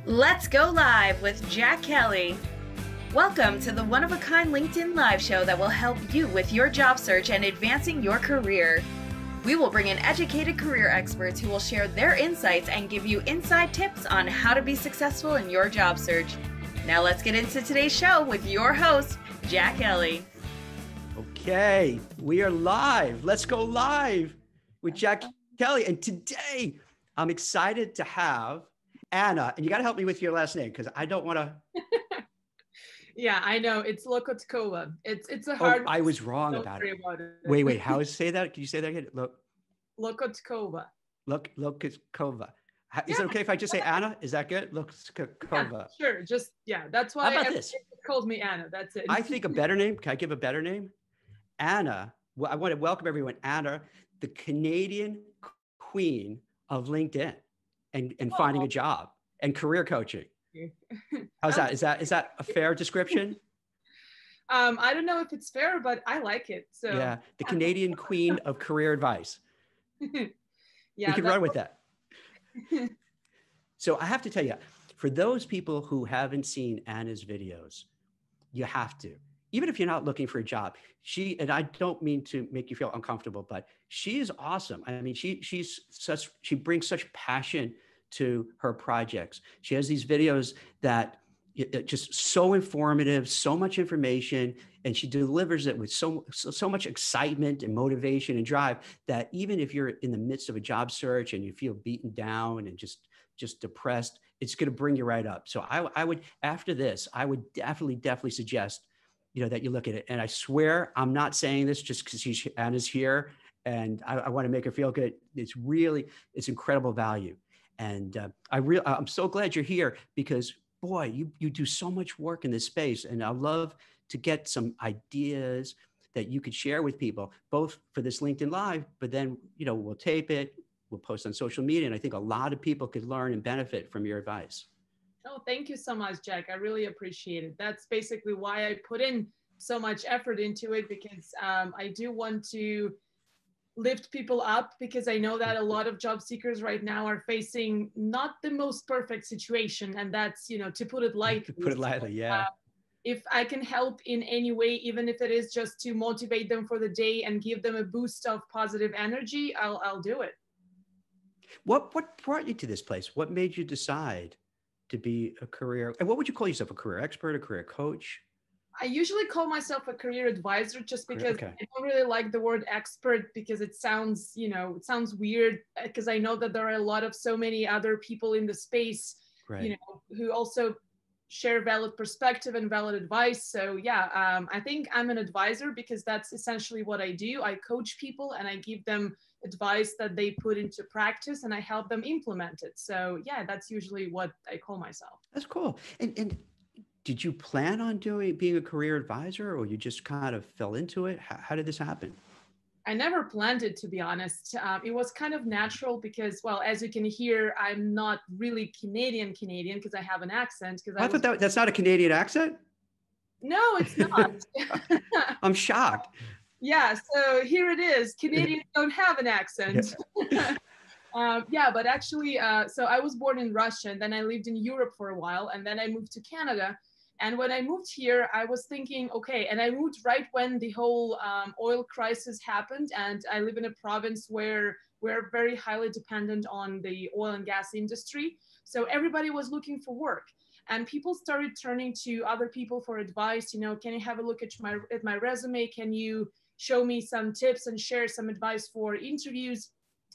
Let's go live with Jack Kelly. Welcome to the one-of-a-kind LinkedIn live show that will help you with your job search and advancing your career. We will bring in educated career experts who will share their insights and give you inside tips on how to be successful in your job search. Now let's get into today's show with your host, Jack Kelly. Okay, we are live. Let's go live with Jack Kelly. And today I'm excited to have Anna, and you got to help me with your last name because I don't want to. Yeah, I know. It's Lokotkova. It's a hard. Oh, I was wrong about it. Wait. How is say that? Can you say that again? Lokotkova. Lokotkova. Is it okay if I just say Anna? Is that good? Lokotkova. Yeah, sure. Just That's why How about this? Called me Anna. That's it. I think a better name. Can I give a better name? Anna. Well, I want to welcome everyone. Anna, the Canadian queen of LinkedIn and finding a job and career coaching. How's that? Is that a fair description? I don't know if it's fair, but I like it. So yeah, the Canadian queen of career advice. Yeah, we can run with that. So I have to tell you, for those people who haven't seen Anna's videos, you have to. Even if you're not looking for a job, and I don't mean to make you feel uncomfortable, but she is awesome. I mean, she brings such passion to her projects. She has these videos that just so informative, so much information, and she delivers it with so much excitement and motivation and drive that even if you're in the midst of a job search and you feel beaten down and just depressed, it's going to bring you right up. So I would, after this, I would definitely suggest, that you look at it. And I swear, I'm not saying this just because Anna's here and I want to make her feel good. It's incredible value. And I'm so glad you're here because boy, you do so much work in this space. And I love to get some ideas that you could share with people, both for this LinkedIn Live, but then, we'll tape it, we'll post on social media. And I think a lot of people could learn and benefit from your advice. Oh, thank you so much, Jack. I really appreciate it. That's basically why I put in so much effort into it, because I do want to lift people up, because I know that a lot of job seekers right now are facing not the most perfect situation. And that's, to put it lightly. Put it lightly, yeah. If I can help in any way, even if it is just to motivate them for the day and give them a boost of positive energy, I'll do it. What brought you to this place? What made you decide to be a career, and what would you call yourself, a career expert, a career coach? I usually call myself a career advisor, just because I don't really like the word expert, because it sounds, it sounds weird, because I know that there are so many other people in the space, right, who also share valid perspective and valid advice. So yeah, I think I'm an advisor because that's essentially what I do. I coach people and I give them advice that they put into practice and I help them implement it. So yeah, that's usually what I call myself. That's cool. And did you plan on being a career advisor, or you just kind of fell into it? How did this happen? I never planned it, to be honest. It was kind of natural because, well, as you can hear, I'm not really Canadian because I have an accent. I thought that's not a Canadian accent? No, it's not. I'm shocked. Yeah, so here it is. Canadians don't have an accent. Yeah, but actually, so I was born in Russia, and then I lived in Europe for a while, and then I moved to Canada. And when I moved here, I was thinking, okay, and I moved right when the whole oil crisis happened. And I live in a province where we're very highly dependent on the oil and gas industry. So everybody was looking for work. And people started turning to other people for advice. Can you have a look at my resume? Can you show me some tips and share some advice for interviews?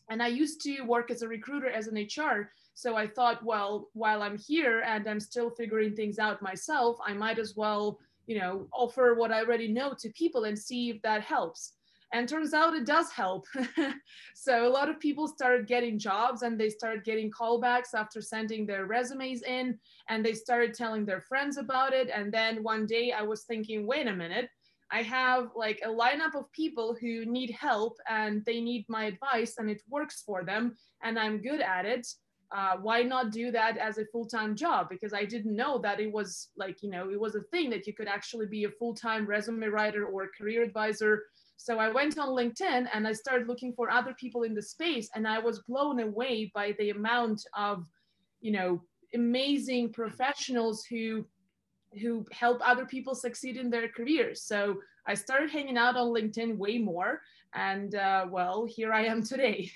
And I used to work as a recruiter, as an HR. So I thought, well, while I'm here and I'm still figuring things out myself, I might as well, offer what I already know to people and see if that helps. And turns out it does help. So a lot of people started getting jobs and they started getting callbacks after sending their resumes in, and they started telling their friends about it. And then one day I was thinking, wait a minute, I have like a lineup of people who need help and they need my advice and it works for them and I'm good at it. Why not do that as a full-time job? Because I didn't know that it was like, it was a thing that you could actually be a full-time resume writer or a career advisor. So I went on LinkedIn and I started looking for other people in the space, and I was blown away by the amount of, amazing professionals who help other people succeed in their careers. So I started hanging out on LinkedIn way more. And well, here I am today.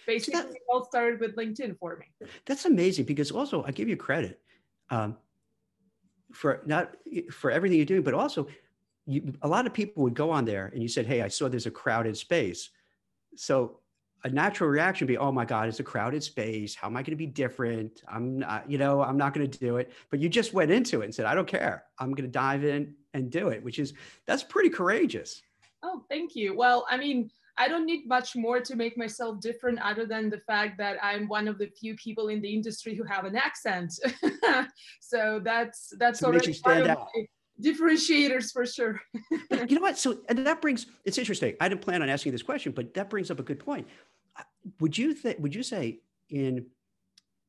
Basically, it all started with LinkedIn for me. That's amazing, because also I give you credit for everything you do, but also a lot of people would go on there and you said, hey, I saw there's a crowded space. So a natural reaction would be, oh my God, it's a crowded space. How am I going to be different? I'm not going to do it. But you just went into it and said, I don't care. I'm going to dive in and do it, that's pretty courageous. Oh, thank you. Well, I mean, I don't need much more to make myself different other than the fact that I'm one of the few people in the industry who have an accent. So that's already stand out. Differentiators for sure. You know what? So, and it's interesting. I didn't plan on asking this question, but that brings up a good point. Would you say in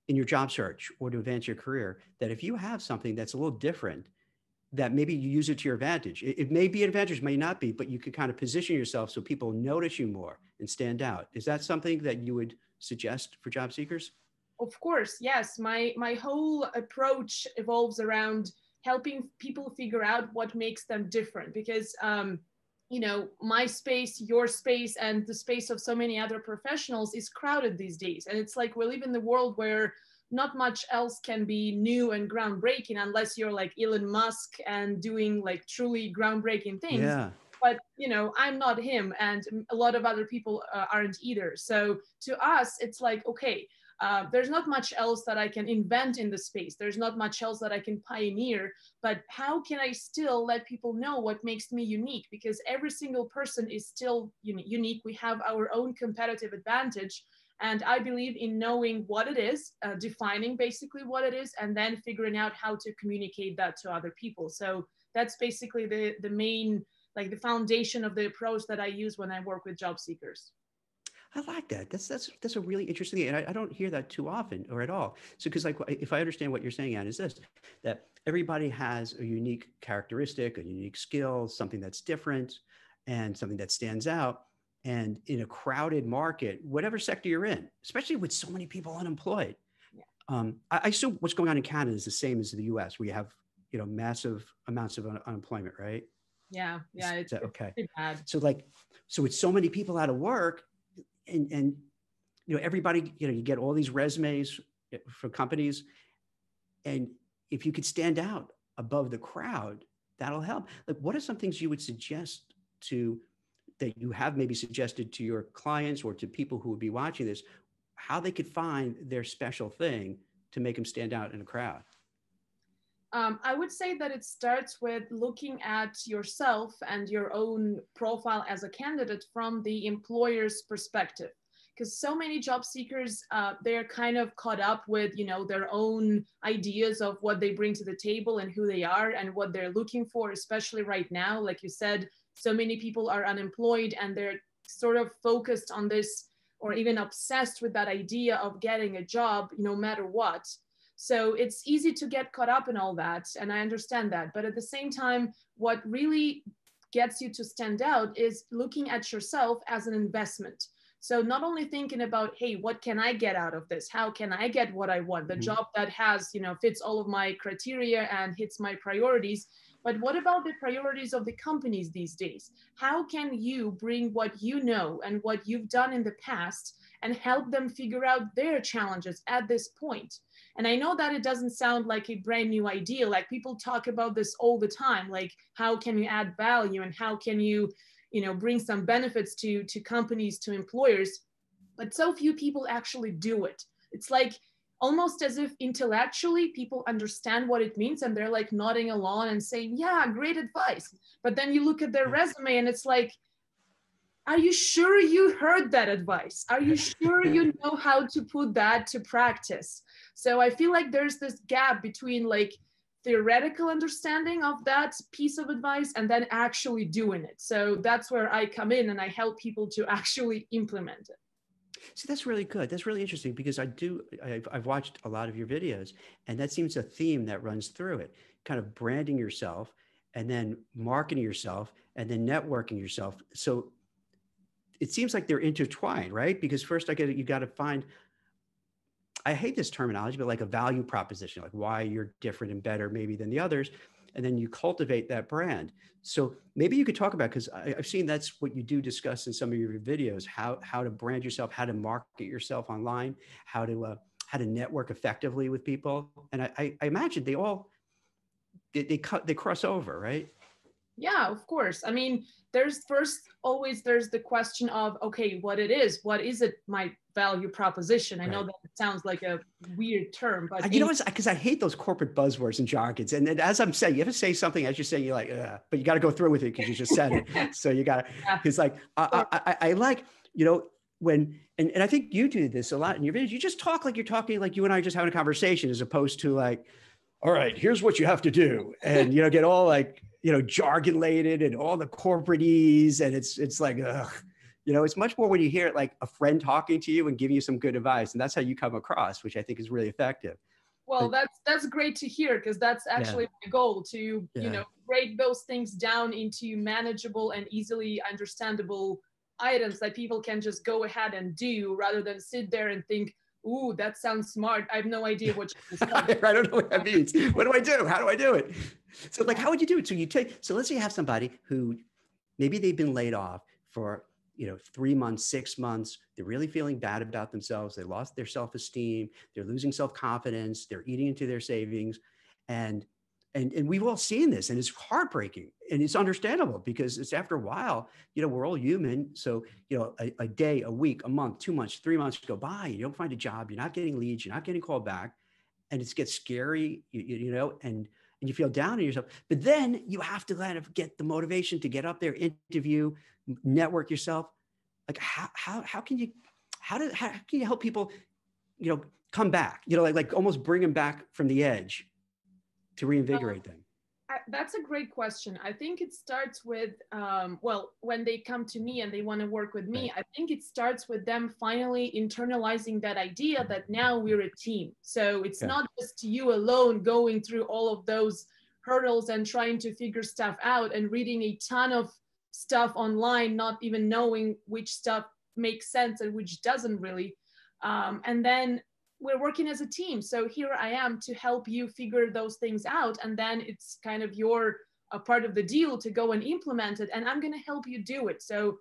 your job search or to advance your career that if you have something that's a little different, that maybe you use it to your advantage? It may be an advantage, may not be, but you could kind of position yourself so people notice you more and stand out. Is that something that you would suggest for job seekers? Of course, yes. My whole approach evolves around helping people figure out what makes them different, because my space, your space, and the space of so many other professionals is crowded these days. And it's like we live in the world where not much else can be new and groundbreaking unless you're like Elon Musk and doing like truly groundbreaking things. Yeah. But I'm not him, and a lot of other people aren't either. So to us, it's like, okay, there's not much else that I can invent in the space. There's not much else that I can pioneer, but how can I still let people know what makes me unique? Because every single person is still unique. We have our own competitive advantage. And I believe in knowing what it is, defining basically what it is, and then figuring out how to communicate that to other people. So that's basically the main, like the foundation of the approach that I use when I work with job seekers. I like that. That's a really interesting thing. And I don't hear that too often or at all. So, because like, if I understand what you're saying, Anne, is this, that everybody has a unique characteristic, a unique skill, something that's different and something that stands out. And in a crowded market, whatever sector you're in, especially with so many people unemployed, I assume what's going on in Canada is the same as the US, where you have, massive amounts of unemployment, right? Yeah. It's okay. pretty bad. So with so many people out of work, and everybody, you get all these resumes for companies, and if you could stand out above the crowd, that'll help. Like, what are some things you would suggest that you have maybe suggested to your clients or to people who would be watching this, how they could find their special thing to make them stand out in a crowd? I would say that it starts with looking at yourself and your own profile as a candidate from the employer's perspective. Because so many job seekers, they're kind of caught up with, their own ideas of what they bring to the table and who they are and what they're looking for, especially right now. Like you said, so many people are unemployed and they're sort of focused on this, or even obsessed with that idea of getting a job no matter what. So it's easy to get caught up in all that, and I understand that. But at the same time, what really gets you to stand out is looking at yourself as an investment. So not only thinking about, hey, what can I get out of this? How can I get what I want? The job that has, fits all of my criteria and hits my priorities. But what about the priorities of the companies these days? How can you bring what you know and what you've done in the past and help them figure out their challenges at this point? And I know that it doesn't sound like a brand new idea. Like, people talk about this all the time. Like, how can you add value and how can you, bring some benefits to companies, to employers? But so few people actually do it. It's like almost as if intellectually people understand what it means and they're like nodding along and saying, yeah, great advice. But then you look at their resume and it's like, are you sure you heard that advice? Are you sure you know how to put that to practice? So I feel like there's this gap between like theoretical understanding of that piece of advice and then actually doing it. So that's where I come in and I help people to actually implement it. See, that's really good. That's really interesting, because I've watched a lot of your videos, and that seems a theme that runs through it, kind of branding yourself and then marketing yourself and then networking yourself. So it seems like they're intertwined, right? Because first you got to find I hate this terminology, but like a value proposition, like why you're different and better maybe than the others. And then you cultivate that brand. So maybe you could talk about, because I've seen that's what you do discuss in some of your videos, how to brand yourself, how to market yourself online, how to network effectively with people. And I imagine they cross over, right? Yeah, of course. I mean, there's always the question of, okay, what is it, my value proposition? I know that it sounds like a weird term, but you know, because I hate those corporate buzzwords and jargons. And as I'm saying, you have to say something as you're saying, you're like, but you got to go through with it because you just said it. So you got to, because like, I like, you know, when, and I think you do this a lot in your videos, you just talk like you're talking like you and I are just having a conversation, as opposed to like, all right, here's what you have to do. And, you know, get all like, you know, jargon-lated and all the corporate-ese. And it's like, ugh. You know, it's much more when you hear it like a friend talking to you and giving you some good advice. And that's how you come across, which I think is really effective. Well, that's great to hear, because that's actually my goal, to, you know, break those things down into manageable and easily understandable items that people can just go ahead and do, rather than sit there and think, ooh, that sounds smart. I have no idea what you just said. I don't know what that means. What do I do? How do I do it? So like, how would you do it? So let's say you have somebody who maybe they've been laid off for, you know, 3 months, 6 months. They're really feeling bad about themselves. They lost their self-esteem. They're losing self-confidence. They're eating into their savings. And we've all seen this, and it's heartbreaking, and it's understandable, because it's after a while, you know, we're all human. So, you know, a day, a week, a month, 2 months, 3 months go by, you don't find a job, you're not getting leads, you're not getting called back, and it gets scary, you know, and you feel down on yourself. But then you have to kind of get the motivation to get up there, interview, network yourself. Like how can you help people, you know, come back, you know, like almost bring them back from the edge to reinvigorate them? That's a great question. I think it starts with, well, when they come to me and they want to work with me, I think it starts with them finally internalizing that idea that now we're a team. So it's not just you alone going through all of those hurdles and trying to figure stuff out and reading a ton of stuff online, not even knowing which stuff makes sense and which doesn't really. And then we're working as a team. So here I am to help you figure those things out. And then it's kind of a part of the deal to go and implement it. And I'm going to help you do it. So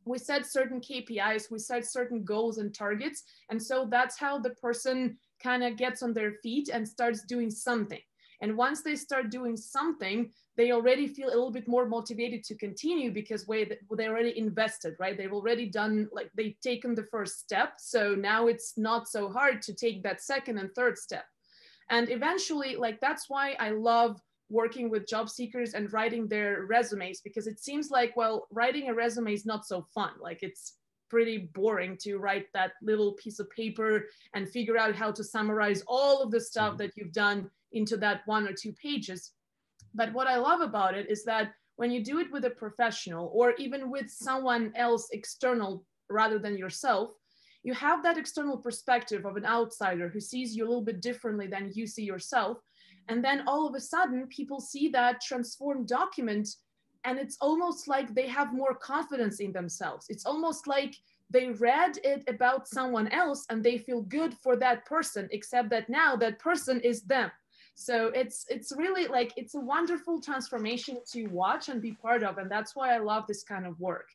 we set certain KPIs, we set certain goals and targets. And so that's how the person kind of gets on their feet and starts doing something. And once they start doing something, they already feel a little bit more motivated to continue, because they already invested, right? They've already done, like, they've taken the first step. So now it's not so hard to take that second and third step. And eventually, like, that's why I love working with job seekers and writing their resumes, because it seems like, well, writing a resume is not so fun. Like, it's pretty boring to write that little piece of paper and figure out how to summarize all of the stuff that you've done into that 1 or 2 pages. But what I love about it is that when you do it with a professional, or even with someone else external rather than yourself, you have that external perspective of an outsider who sees you a little bit differently than you see yourself. And then all of a sudden, people see that transformed document, and it's almost like they have more confidence in themselves. It's almost like they read it about someone else and they feel good for that person, except that now that person is them. So it's really, like, it's a wonderful transformation to watch and be part of. And that's why I love this kind of work.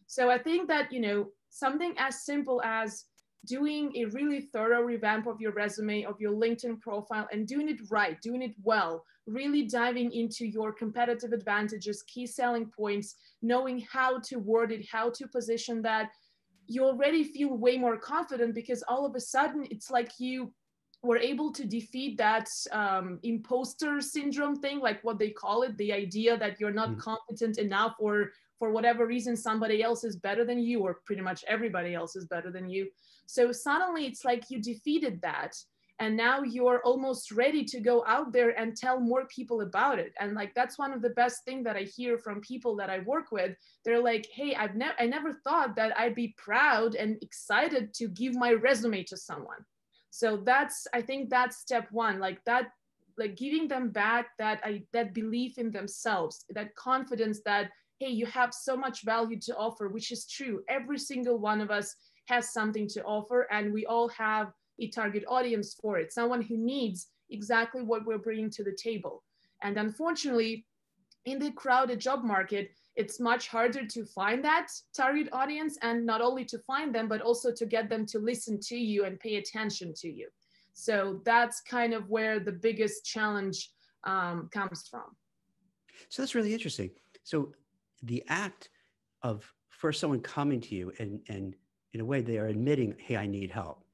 So I think that, you know, something as simple as doing a really thorough revamp of your resume, of your LinkedIn profile, and doing it right, doing it well, really diving into your competitive advantages, key selling points, knowing how to word it, how to position that, you already feel way more confident, because all of a sudden it's like you were able to defeat that imposter syndrome thing, like what they call it, the idea that you're not competent enough, or for whatever reason somebody else is better than you, or pretty much everybody else is better than you. So suddenly it's like you defeated that, and now you're almost ready to go out there and tell more people about it. And like, that's one of the best things that I hear from people that I work with. They're like, hey, I never thought that I'd be proud and excited to give my resume to someone. So I think that's step one, like giving them back that belief in themselves, that confidence that, hey, you have so much value to offer, which is true. Every single one of us has something to offer, and we all have a target audience for it, someone who needs exactly what we're bringing to the table. And unfortunately, in the crowded job market, it's much harder to find that target audience, and not only to find them, but also to get them to listen to you and pay attention to you. So that's kind of where the biggest challenge comes from. So that's really interesting. So the act of first someone coming to you and in a way they are admitting, hey, I need help.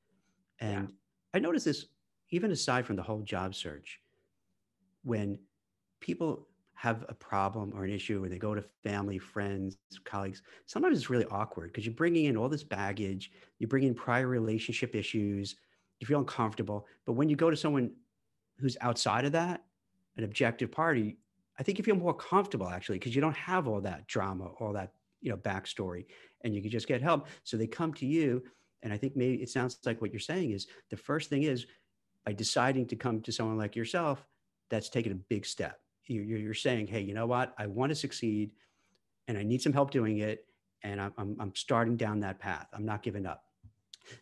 And I notice this even aside from the whole job search, when people have a problem or an issue, or they go to family, friends, colleagues, sometimes it's really awkward because you're bringing in all this baggage, you bring in prior relationship issues, you feel uncomfortable. But when you go to someone who's outside of that, an objective party, I think you feel more comfortable actually, because you don't have all that drama, all that, backstory, and you can just get help. So they come to you. And I think maybe it sounds like what you're saying is the first thing is by deciding to come to someone like yourself, that's taking a big step. You're saying, hey, you know what? I want to succeed and I need some help doing it. And I'm starting down that path. I'm not giving up.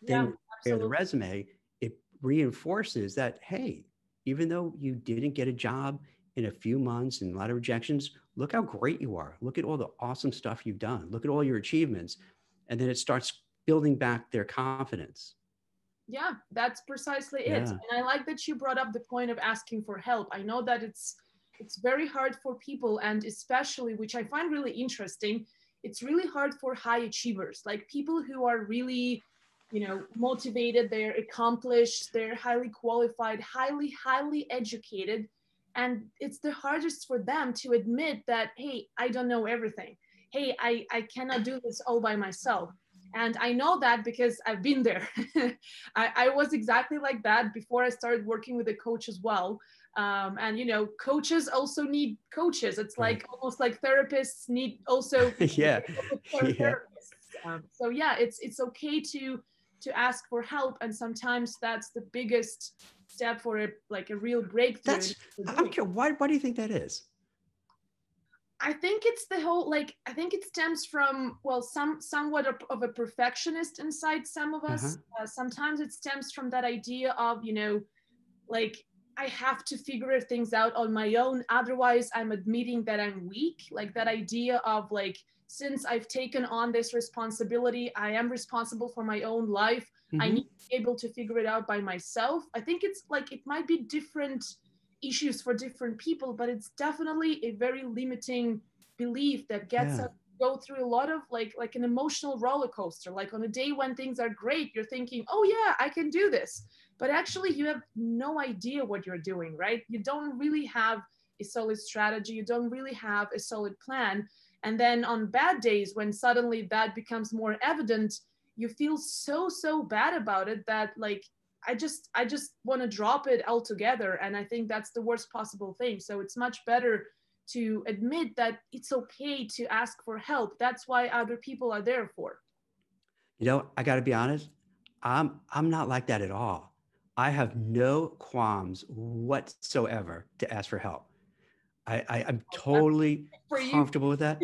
Yeah, then the resume, it reinforces that, hey, even though you didn't get a job in a few months and a lot of rejections, look how great you are. Look at all the awesome stuff you've done. Look at all your achievements. And then it starts building back their confidence. Yeah, that's precisely it. Yeah. And I like that you brought up the point of asking for help. I know that it's very hard for people, and especially, which I find really interesting, it's really hard for high achievers, like people who are really, motivated, they're accomplished, they're highly qualified, highly educated. And it's the hardest for them to admit that, hey, I don't know everything. Hey, I cannot do this all by myself. And I know that because I've been there. I was exactly like that before I started working with a coach as well. And coaches also need coaches. It's like almost like therapists need also yeah. therapists. So yeah, it's okay to ask for help, and sometimes that's the biggest step for a real breakthrough. I'm curious, why do you think that is? I think it's the whole, I think it stems from, well, somewhat of a perfectionist inside some of us. Sometimes it stems from that idea of, I have to figure things out on my own. Otherwise, I'm admitting that I'm weak. Like that idea of since I've taken on this responsibility, I am responsible for my own life. I need to be able to figure it out by myself. I think it's it might be different issues for different people, but it's definitely a very limiting belief that gets us to go through a lot of like an emotional roller coaster. Like on a day when things are great, you're thinking, oh yeah, I can do this. But actually you have no idea what you're doing, right? You don't really have a solid strategy. You don't really have a solid plan. And then on bad days, when suddenly that becomes more evident, you feel so bad about it that I just want to drop it altogether. And I think that's the worst possible thing. So it's much better to admit that it's okay to ask for help. That's why other people are there for. I got to be honest. I'm not like that at all. I have no qualms whatsoever to ask for help. I'm totally comfortable with that.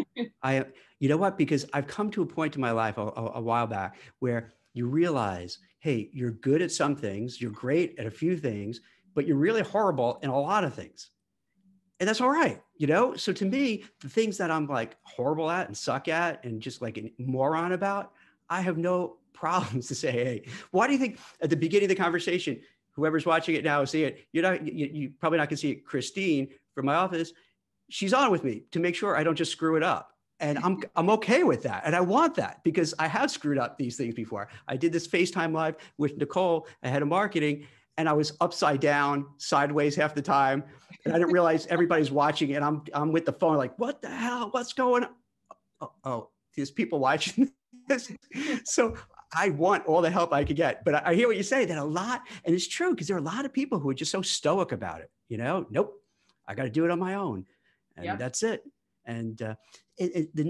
You know what? Because I've come to a point in my life a while back where you realize, hey, you're good at some things, you're great at a few things, but you're really horrible in a lot of things. And that's all right. So to me, the things that I'm horrible at and suck at and just like a moron about, I have no problems to say, hey, why do you think at the beginning of the conversation, whoever's watching it now will see it, you probably not going to see it, Christine from my office, she's on with me to make sure I don't just screw it up. And I'm okay with that. And I want that because I have screwed up these things before. I did this FaceTime Live with Nicole, head of marketing, and I was upside down, sideways half the time. And I didn't realize everybody's watching and I'm with the phone like, what the hell? What's going on? Oh, there's people watching this. So I want all the help I could get. But I hear what you say that a lot, and it's true because there are a lot of people who are just so stoic about it. Nope, I got to do it on my own. And that's it. And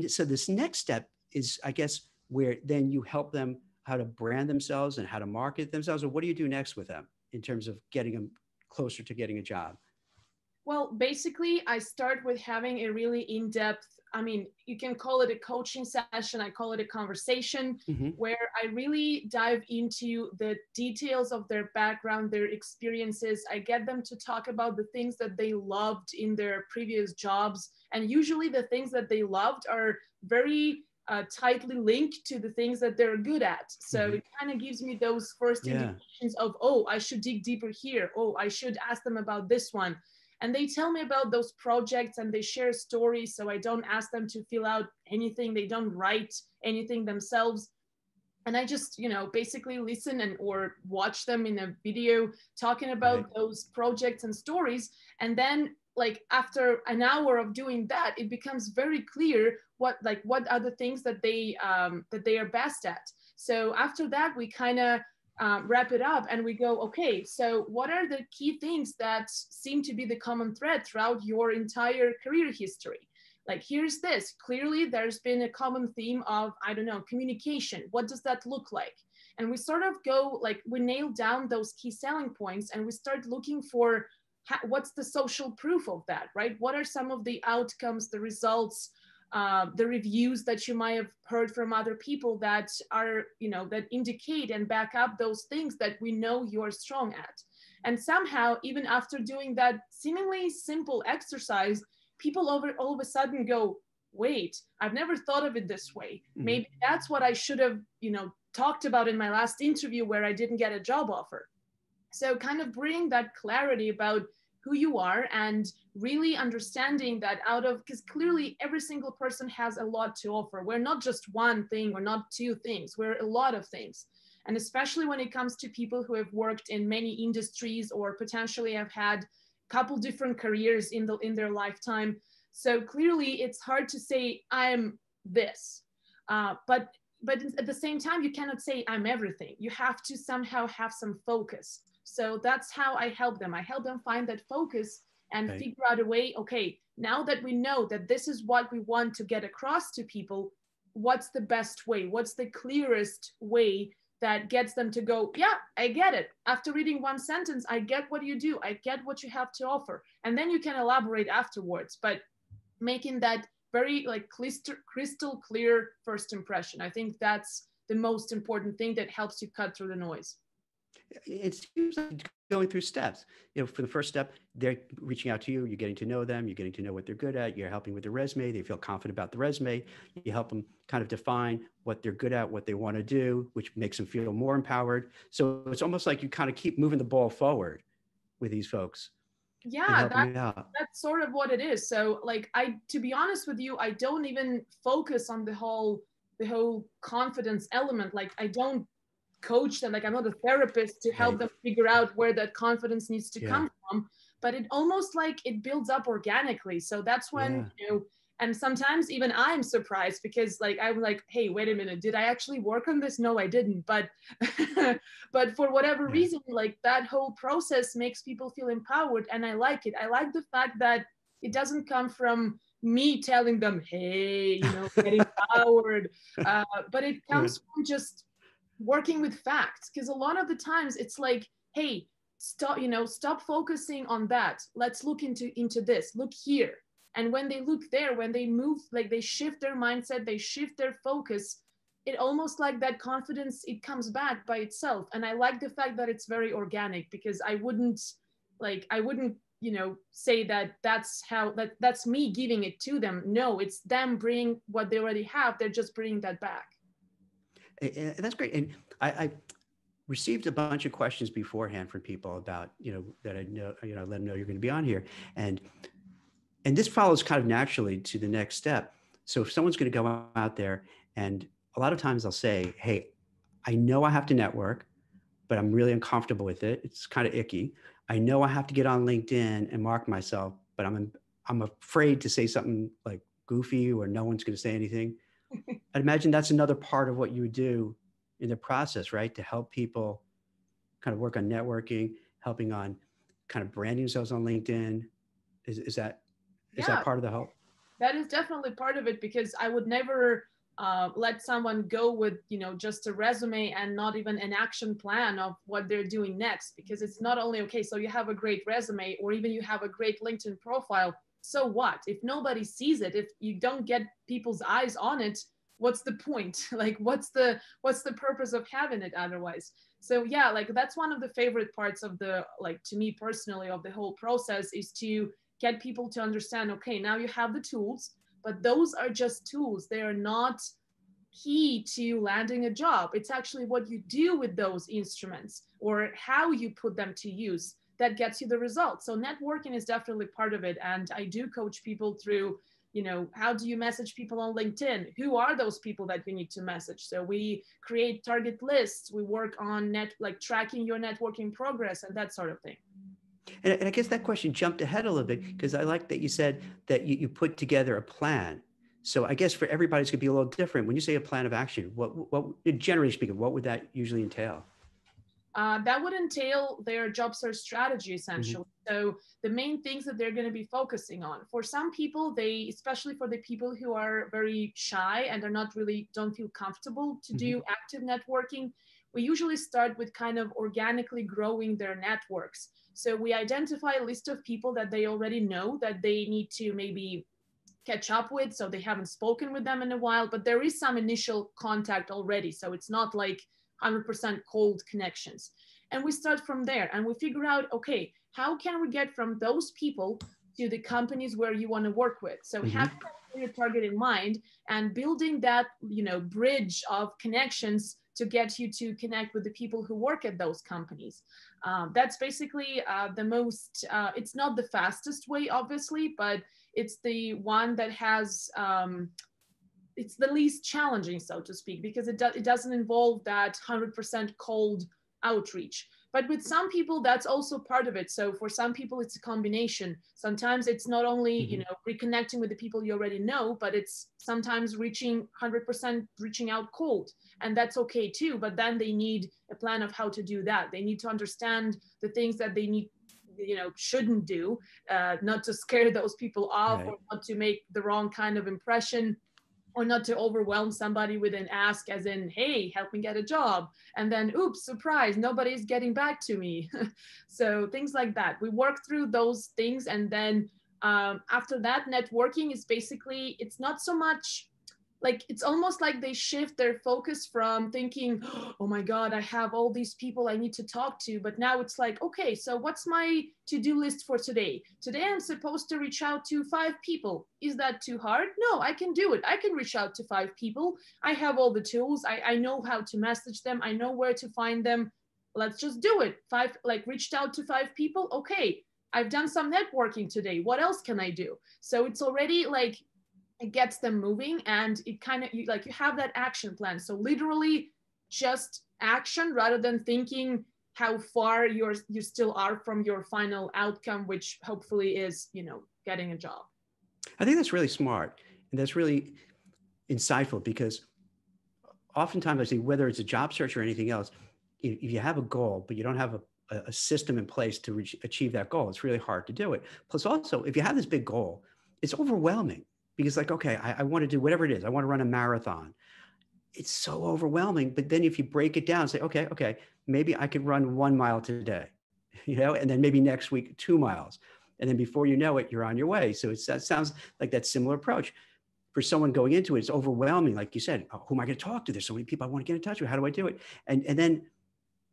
so this next step is, I guess, where then you help them how to brand themselves and how to market themselves. Or what do you do next with them in terms of getting them closer to getting a job? Well, basically, I start with having a really in-depth, I mean, you can call it a coaching session, I call it a conversation, where I really dive into the details of their background, their experiences. I get them to talk about the things that they loved in their previous jobs. And usually the things that they loved are very tightly linked to the things that they're good at. So it kind of gives me those first indications of, oh, I should dig deeper here. Oh, I should ask them about this one. And they tell me about those projects and they share stories. So I don't ask them to fill out anything. They don't write anything themselves. And I just, you know, basically listen and or watch them in a video talking about those projects and stories. And then like after an hour of doing that, it becomes very clear what are the things that they are best at. So after that, we kind of wrap it up and we go, okay, so what are the key things that seem to be the common thread throughout your entire career history? Like, here's this. Clearly, there's been a common theme of, I don't know, communication. What does that look like? And we sort of go, like, we nail down those key selling points and we start looking for what's the social proof of that, right? What are some of the outcomes, the results, the reviews that you might have heard from other people that are, you know, that indicate and back up those things that we know you're strong at. And somehow, even after doing that seemingly simple exercise, people all of a sudden go, wait, I've never thought of it this way. Maybe that's what I should have, you know, talked about in my last interview where I didn't get a job offer. So kind of bring that clarity about who you are and really understanding that because clearly every single person has a lot to offer. We're not just one thing or not two things, we're a lot of things. And especially when it comes to people who have worked in many industries or potentially have had a couple different careers in their lifetime. So clearly it's hard to say I'm this, but at the same time, you cannot say I'm everything. You have to somehow have some focus. So that's how I help them. I help them find that focus and figure out a way, okay, now that we know that this is what we want to get across to people, what's the best way? What's the clearest way that gets them to go, yeah, I get it. After reading one sentence, I get what you do. I get what you have to offer. And then you can elaborate afterwards, but making that very like crystal clear first impression. I think that's the most important thing that helps you cut through the noise. It seems like going through steps. You know, for the first step, they're reaching out to you, you're getting to know them, you're getting to know what they're good at, you're helping with their resume, they feel confident about the resume, you help them kind of define what they're good at, what they want to do, which makes them feel more empowered. So it's almost like you kind of keep moving the ball forward with these folks. Yeah, that's sort of what it is. So like, to be honest with you, I don't even focus on the whole confidence element. Like I don't coach them. Like I'm not a therapist to help them figure out where that confidence needs to come from, but it almost like it builds up organically. So that's when, you know, and sometimes even I'm surprised because like, I'm like, hey, wait a minute, did I actually work on this? No, I didn't. But, but for whatever reason, like that whole process makes people feel empowered. And I like it. I like the fact that it doesn't come from me telling them, hey, you know, get empowered. But it comes from just working with facts, because a lot of the times it's like, hey, stop focusing on that, let's look into this, look here. And when they look there, when they move, like they shift their mindset, they shift their focus, it almost like that confidence, it comes back by itself. And I like the fact that it's very organic, because I wouldn't you know, say that that's me giving it to them. No, it's them bringing what they already have, they're just bringing that back. And that's great. And I received a bunch of questions beforehand from people about, you know, that I know, you know, let them know you're going to be on here. And this follows kind of naturally to the next step. So if someone's going to go out there, and a lot of times I'll say, hey, I know I have to network, but I'm really uncomfortable with it. It's kind of icky. I know I have to get on LinkedIn and market myself, but I'm afraid to say something like goofy or no one's going to say anything. I'd imagine that's another part of what you would do in the process, right? To help people kind of work on networking, helping on kind of branding themselves on LinkedIn. Is that part of the help? That is definitely part of it, because I would never let someone go with, you know, just a resume and not even an action plan of what they're doing next. Because it's not only, okay, so you have a great resume or even you have a great LinkedIn profile. So what? If nobody sees it, if you don't get people's eyes on it, what's the point? Like, what's the purpose of having it otherwise? So yeah, like that's one of the favorite parts of the, like, to me personally, of the whole process, is to get people to understand, okay, now you have the tools, but those are just tools. They are not key to landing a job. It's actually what you do with those instruments or how you put them to use that gets you the results. So networking is definitely part of it. And I do coach people through, you know, how do you message people on LinkedIn? Who are those people that you need to message? So we create target lists. We work on like tracking your networking progress and that sort of thing. And I guess that question jumped ahead a little bit, because I like that you said that you put together a plan. So I guess for everybody, it's going to be a little different. When you say a plan of action, what generally speaking, what would that usually entail? That would entail their job search strategy, essentially. Mm-hmm. So the main things that they're going to be focusing on. For some people, especially for the people who are very shy and don't feel comfortable to do active networking, we usually start with kind of organically growing their networks. So we identify a list of people that they already know that they need to maybe catch up with. So they haven't spoken with them in a while, but there is some initial contact already. So it's not like 100% cold connections. And we start from there and we figure out, okay, how can we get from those people to the companies where you want to work with? So having your target in mind and building that, you know, bridge of connections to get you to connect with the people who work at those companies. That's basically the most, it's not the fastest way, obviously, but it's the one that has, it's the least challenging, so to speak, because it doesn't involve that 100% cold outreach. But with some people, that's also part of it. So for some people, it's a combination. Sometimes it's not only, you know, reconnecting with the people you already know, but it's sometimes 100% reaching out cold. And that's okay too. But then they need a plan of how to do that. They need to understand the things that they need, you know, shouldn't do, not to scare those people off, or not to make the wrong kind of impression, or not to overwhelm somebody with an ask as in, hey, help me get a job. And then, oops, surprise, nobody's getting back to me. So things like that. We work through those things. And then after that, networking is basically, it's not so much, like, it's almost like they shift their focus from thinking, oh my God, I have all these people I need to talk to. But now it's like, okay, so what's my to-do list for today? Today I'm supposed to reach out to 5 people. Is that too hard? No, I can do it. I can reach out to 5 people. I have all the tools. I know how to message them. I know where to find them. Let's just do it. Reached out to 5 people. Okay, I've done some networking today. What else can I do? So it's already like, it gets them moving, and it kind of, you have that action plan. So literally just action rather than thinking how far you still are from your final outcome, which hopefully is, you know, getting a job. I think that's really smart. And that's really insightful, because oftentimes I see, whether it's a job search or anything else, if you have a goal, but you don't have a system in place to achieve that goal, it's really hard to do it. Plus also, if you have this big goal, it's overwhelming. Because like, okay, I want to do whatever it is. I want to run a marathon. It's so overwhelming. But then if you break it down, say, okay, maybe I could run 1 mile today, you know, and then maybe next week, 2 miles. And then before you know it, you're on your way. So that sounds like that similar approach. For someone going into it, it's overwhelming. Like you said, oh, who am I going to talk to? There's so many people I want to get in touch with. How do I do it? And then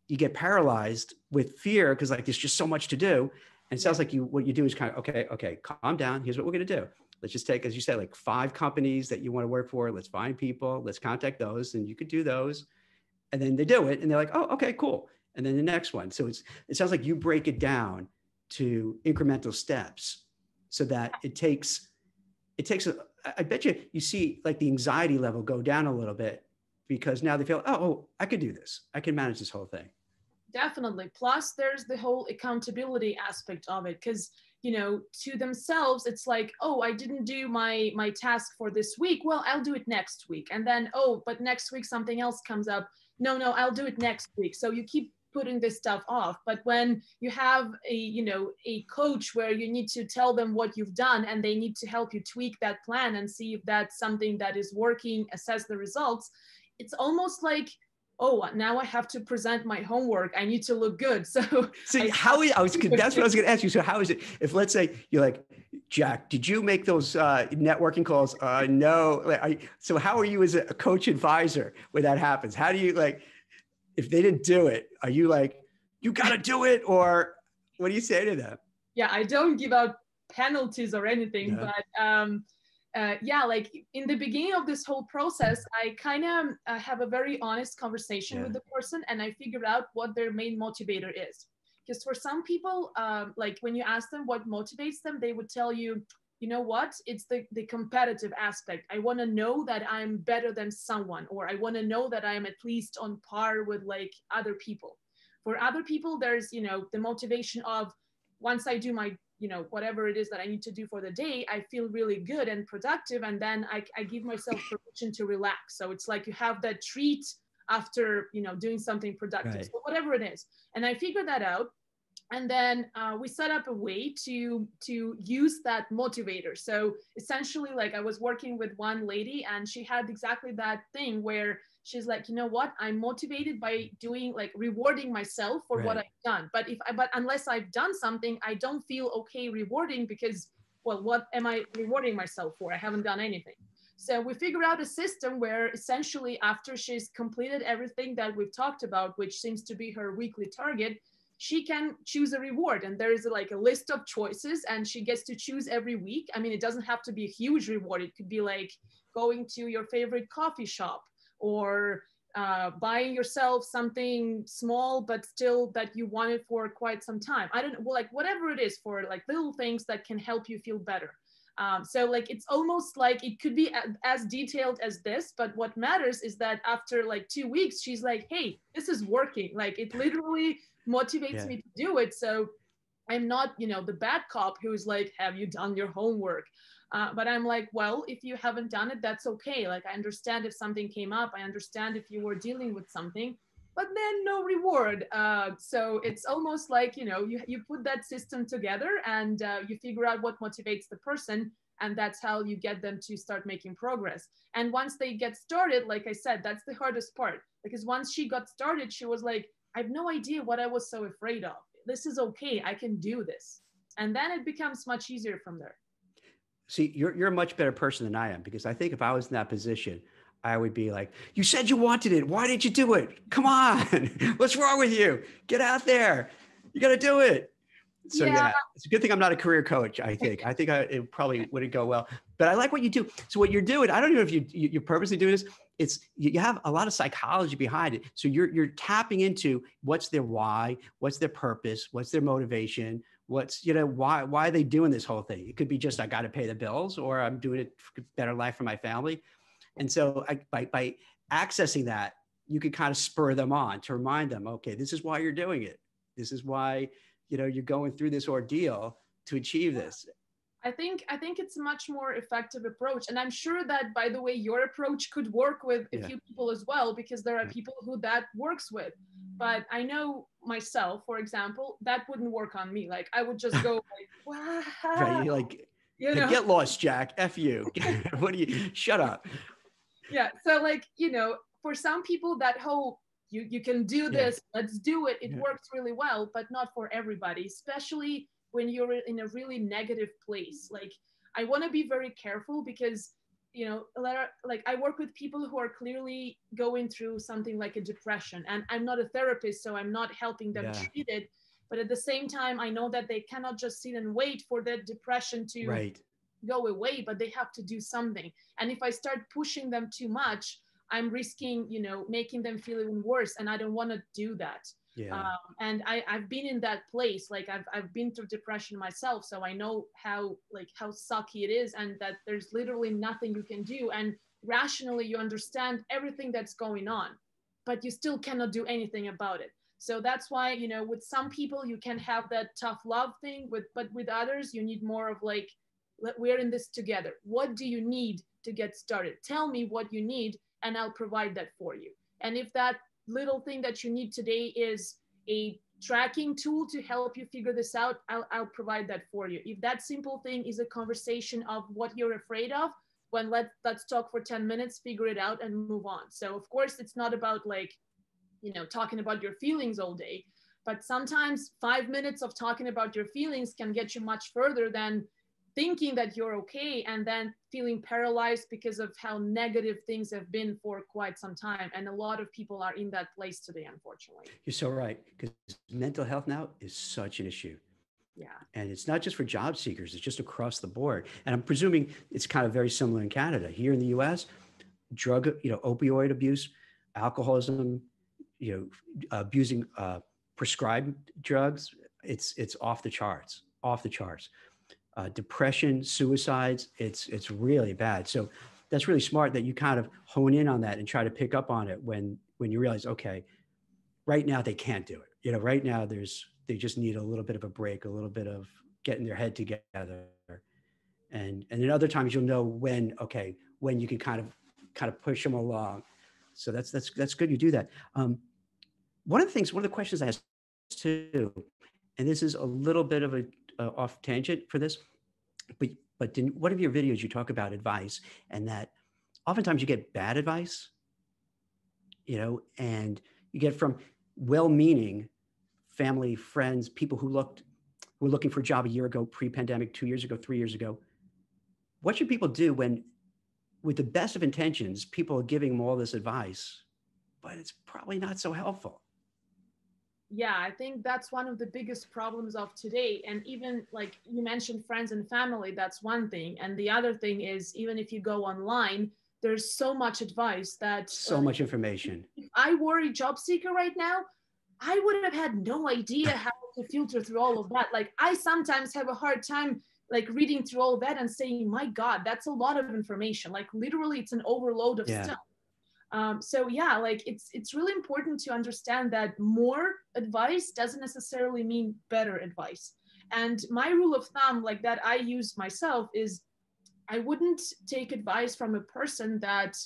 you get paralyzed with fear, because like, there's just so much to do. And it sounds like what you do is kind of, okay, calm down. Here's what we're going to do. Let's just take, as you said, like 5 companies that you want to work for. Let's find people. Let's contact those, and you could do those. And then they do it, and they're like, oh, okay, cool. And then the next one. So it sounds like you break it down to incremental steps, so that it takes. I bet you see like the anxiety level go down a little bit, because now they feel, oh, I could do this. I can manage this whole thing. Definitely. Plus, there's the whole accountability aspect of it, because, you know, to themselves, it's like, oh, I didn't do my task for this week. Well, I'll do it next week. And then, oh, but next week something else comes up. No, I'll do it next week. So you keep putting this stuff off. But when you have a coach where you need to tell them what you've done and they need to help you tweak that plan and see if that's something that is working, assess the results, it's almost like, oh, now I have to present my homework. I need to look good. So that's what I was going to ask you. So how is it if, let's say, you're like, Jack, did you make those networking calls? No. So how are you as a coach advisor when that happens? How do you, like, if they didn't do it, are you like, you got to do it? Or what do you say to them? Yeah, I don't give out penalties or anything, Yeah. but yeah, like in the beginning of this whole process, I kind of have a very honest conversation with the person, and I figure out what their main motivator is. Because for some people, like when you ask them what motivates them, they would tell you, you know what, it's the competitive aspect. I want to know that I'm better than someone, or I want to know that I'm at least on par with like other people. For other people, there's, the motivation of, once I do my, whatever it is that I need to do for the day, I feel really good and productive. And then I give myself permission to relax. So it's like you have that treat after, doing something productive. Right. So whatever it is. And I figured that out. And then we set up a way to use that motivator. So essentially, like, I was working with one lady and she had exactly that thing where she's like, you know what, I'm motivated by doing, like, rewarding myself for what I've done. But unless I've done something, I don't feel okay rewarding, because, well, what am I rewarding myself for? I haven't done anything. So we figure out a system where essentially after she's completed everything that we've talked about, which seems to be her weekly target, she can choose a reward, and there is like a list of choices and she gets to choose every week. I mean, it doesn't have to be a huge reward. It could be like going to your favorite coffee shop, or buying yourself something small, but still that you wanted for quite some time. I don't know, well, like whatever it is, for like little things that can help you feel better. So like, it's almost like it could be as detailed as this, but what matters is that after like 2 weeks, she's like, hey, this is working. Like, it literally motivates me to do it. So I'm not, the bad cop who's like, have you done your homework? But I'm like, well, if you haven't done it, that's okay. Like, I understand if something came up. I understand if you were dealing with something, but then no reward. So it's almost like, you put that system together and you figure out what motivates the person. And that's how you get them to start making progress. And once they get started, like I said, that's the hardest part. Because once she got started, she was like, I have no idea what I was so afraid of. This is okay. I can do this. And then it becomes much easier from there. See, you're a much better person than I am, because I think if I was in that position, I would be like, you said you wanted it. Why did you do it? Come on. What's wrong with you? Get out there. You got to do it. So yeah, it's a good thing I'm not a career coach. I think it probably wouldn't go well, but I like what you do. So what you're doing, I don't know if you're purposely doing this. It's, you have a lot of psychology behind it. So you're tapping into what's their why, what's their purpose, what's their motivation, what's, why are they doing this whole thing? It could be just, I got to pay the bills, or I'm doing it for a better life for my family. And so by accessing that, you could kind of spur them on to remind them, okay, this is why you're doing it. This is why, you're going through this ordeal to achieve this. I think it's a much more effective approach. And I'm sure that, by the way, your approach could work with a few people as well, because there are people who that works with. But I know myself, for example, that wouldn't work on me. Like, I would just go like, wow. Right, you're like, get lost, Jack. F you. What do you, shut up. Yeah. So like, for some people, that whole, you can do this, let's do it. It works really well, but not for everybody, especially when you're in a really negative place. Like, I want to be very careful, because, like, I work with people who are clearly going through something like a depression, and I'm not a therapist, so I'm not helping them treat it. But at the same time, I know that they cannot just sit and wait for that depression to go away, but they have to do something. And if I start pushing them too much, I'm risking, making them feel even worse. And I don't want to do that. And I've been in that place. Like, I've been through depression myself. So I know how sucky it is, and that there's literally nothing you can do. And rationally, you understand everything that's going on, but you still cannot do anything about it. So that's why, with some people, you can have that tough love thing, but with others, you need more of like, we're in this together. What do you need to get started? Tell me what you need, and I'll provide that for you. And if that little thing that you need today is a tracking tool to help you figure this out, I'll provide that for you. If that simple thing is a conversation of what you're afraid of, when let's talk for 10 minutes, figure it out and move on. So of course it's not about like, you know, talking about your feelings all day, but sometimes 5 minutes of talking about your feelings can get you much further than thinking that you're okay and then feeling paralyzed because of how negative things have been for quite some time. And a lot of people are in that place today, unfortunately. You're so right, because mental health now is such an issue. Yeah. And it's not just for job seekers, it's just across the board. And I'm presuming it's kind of very similar in Canada. Here in the US, drug, opioid abuse, alcoholism, abusing prescribed drugs, it's off the charts, off the charts. Depression, suicides, it's really bad. So that's really smart that you kind of hone in on that and try to pick up on it when you realize, okay, right now they can't do it. Right now they just need a little bit of a break, a little bit of getting their head together. And then other times you'll know when you can kind of push them along. So that's good you do that. One of the questions I asked too, and this is a little bit of a off tangent for this, but in one of your videos you talk about advice, and that oftentimes you get bad advice, and you get from well-meaning family, friends, people who were looking for a job a year ago, pre-pandemic, 2 years ago, 3 years ago. What should people do when, with the best of intentions, people are giving them all this advice, but it's probably not so helpful? Yeah, I think that's one of the biggest problems of today. And even like you mentioned friends and family, that's one thing. And the other thing is, even if you go online, there's so much advice that so much information. If I were a job seeker right now, I would have had no idea how to filter through all of that. Like I sometimes have a hard time like reading through all of that and saying, my God, that's a lot of information. Like literally it's an overload of stuff. So yeah, like it's really important to understand that more advice doesn't necessarily mean better advice. And my rule of thumb, like that I use myself, is I wouldn't take advice from a person that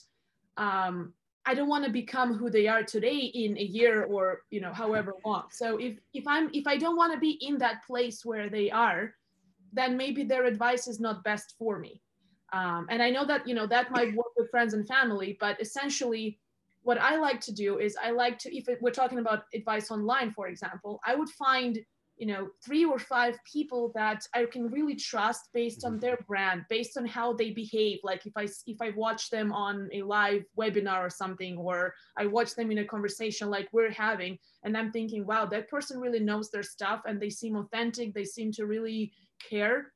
I don't want to become who they are today in a year or however long. So if I don't want to be in that place where they are, then maybe their advice is not best for me. And I know that, that might work with friends and family, but essentially what I like to do is if we're talking about advice online, for example, I would find, 3 or 5 people that I can really trust based on their brand, based on how they behave. Like if I watch them on a live webinar or something, or I watch them in a conversation like we're having, and I'm thinking, wow, that person really knows their stuff and they seem authentic, they seem to really care,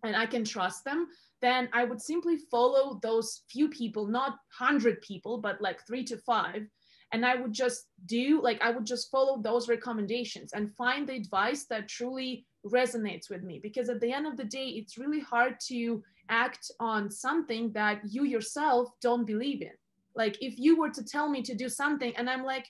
and I can trust them, then I would simply follow those few people, not 100 people, but like 3 to 5. And I would just follow those recommendations and find the advice that truly resonates with me. Because at the end of the day, it's really hard to act on something that you yourself don't believe in. Like if you were to tell me to do something and I'm like,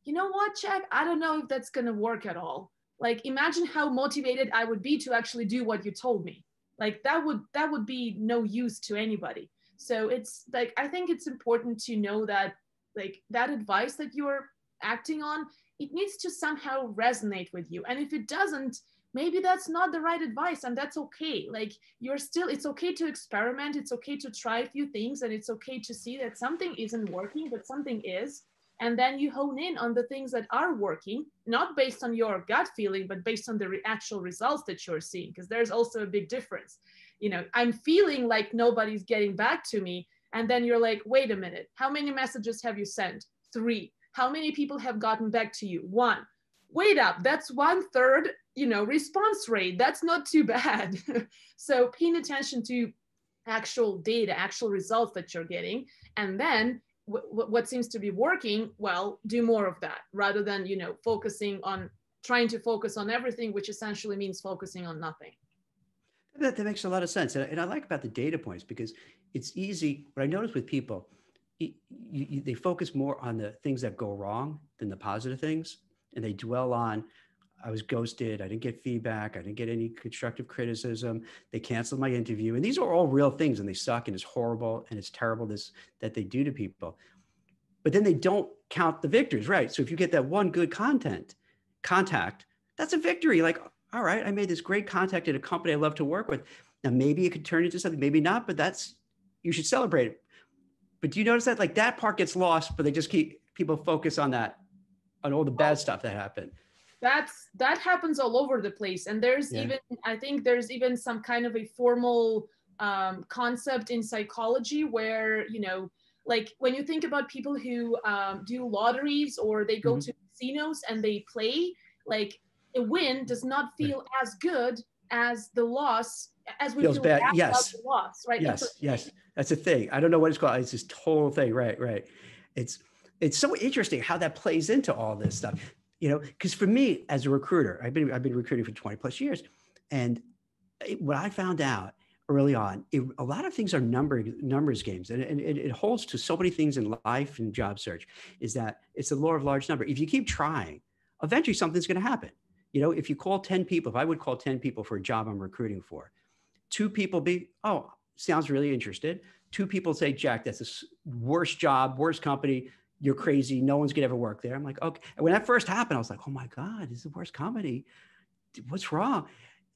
you know what, Jack, I don't know if that's going to work at all. Like imagine how motivated I would be to actually do what you told me. Like that would be no use to anybody. So it's like, I think it's important to know that like that advice that you're acting on, it needs to somehow resonate with you. And if it doesn't, maybe that's not the right advice, and that's okay. Like it's okay to experiment. It's okay to try a few things, and it's okay to see that something isn't working, but something is. And then you hone in on the things that are working, not based on your gut feeling, but based on the actual results that you're seeing. Because there's also a big difference. I'm feeling like nobody's getting back to me. And then you're like, wait a minute, how many messages have you sent? 3. How many people have gotten back to you? 1. Wait up, that's 1/3, response rate. That's not too bad. So paying attention to actual data, actual results that you're getting. And then what seems to be working, well, do more of that rather than, trying to focus on everything, which essentially means focusing on nothing. That makes a lot of sense. And I like about the data points, because it's easy. What I notice with people, they focus more on the things that go wrong than the positive things. And they dwell on, I was ghosted, I didn't get feedback, I didn't get any constructive criticism, they canceled my interview. And these are all real things, and they suck, and it's horrible, and it's terrible that they do to people. But then they don't count the victories, right? So if you get that one good content, contact, that's a victory. Like, all right, I made this great contact at a company I love to work with. Now, maybe it could turn into something, maybe not, but you should celebrate it. But do you notice that like that part gets lost, but they just keep people focus on that, on all the bad stuff that happened. That happens all over the place. And there's even, I think there's even some kind of a formal concept in psychology where, you know, like when you think about people who do lotteries or they go to casinos and they play, like a win does not feel as good as the loss, as we feels feel bad. bad Yes. about the loss, right? Yes. That's a thing. I don't know what it's called. It's this total thing. Right. It's so interesting how that plays into all this stuff, you know, because for me as a recruiter, I've been recruiting for 20 plus years. And what I found out early on, a lot of things are numbers games. And it holds to so many things in life and job search, is that it's the law of large number. If you keep trying, eventually something's going to happen. You know, if you call 10 people, if I would call 10 people for a job I'm recruiting for, 2 people sounds really interested. 2 people say, Jack, that's the worst job, worst company. You're crazy. No one's gonna ever work there. I'm like, okay. And when that first happened, I was like, oh my God, this is the worst company. What's wrong?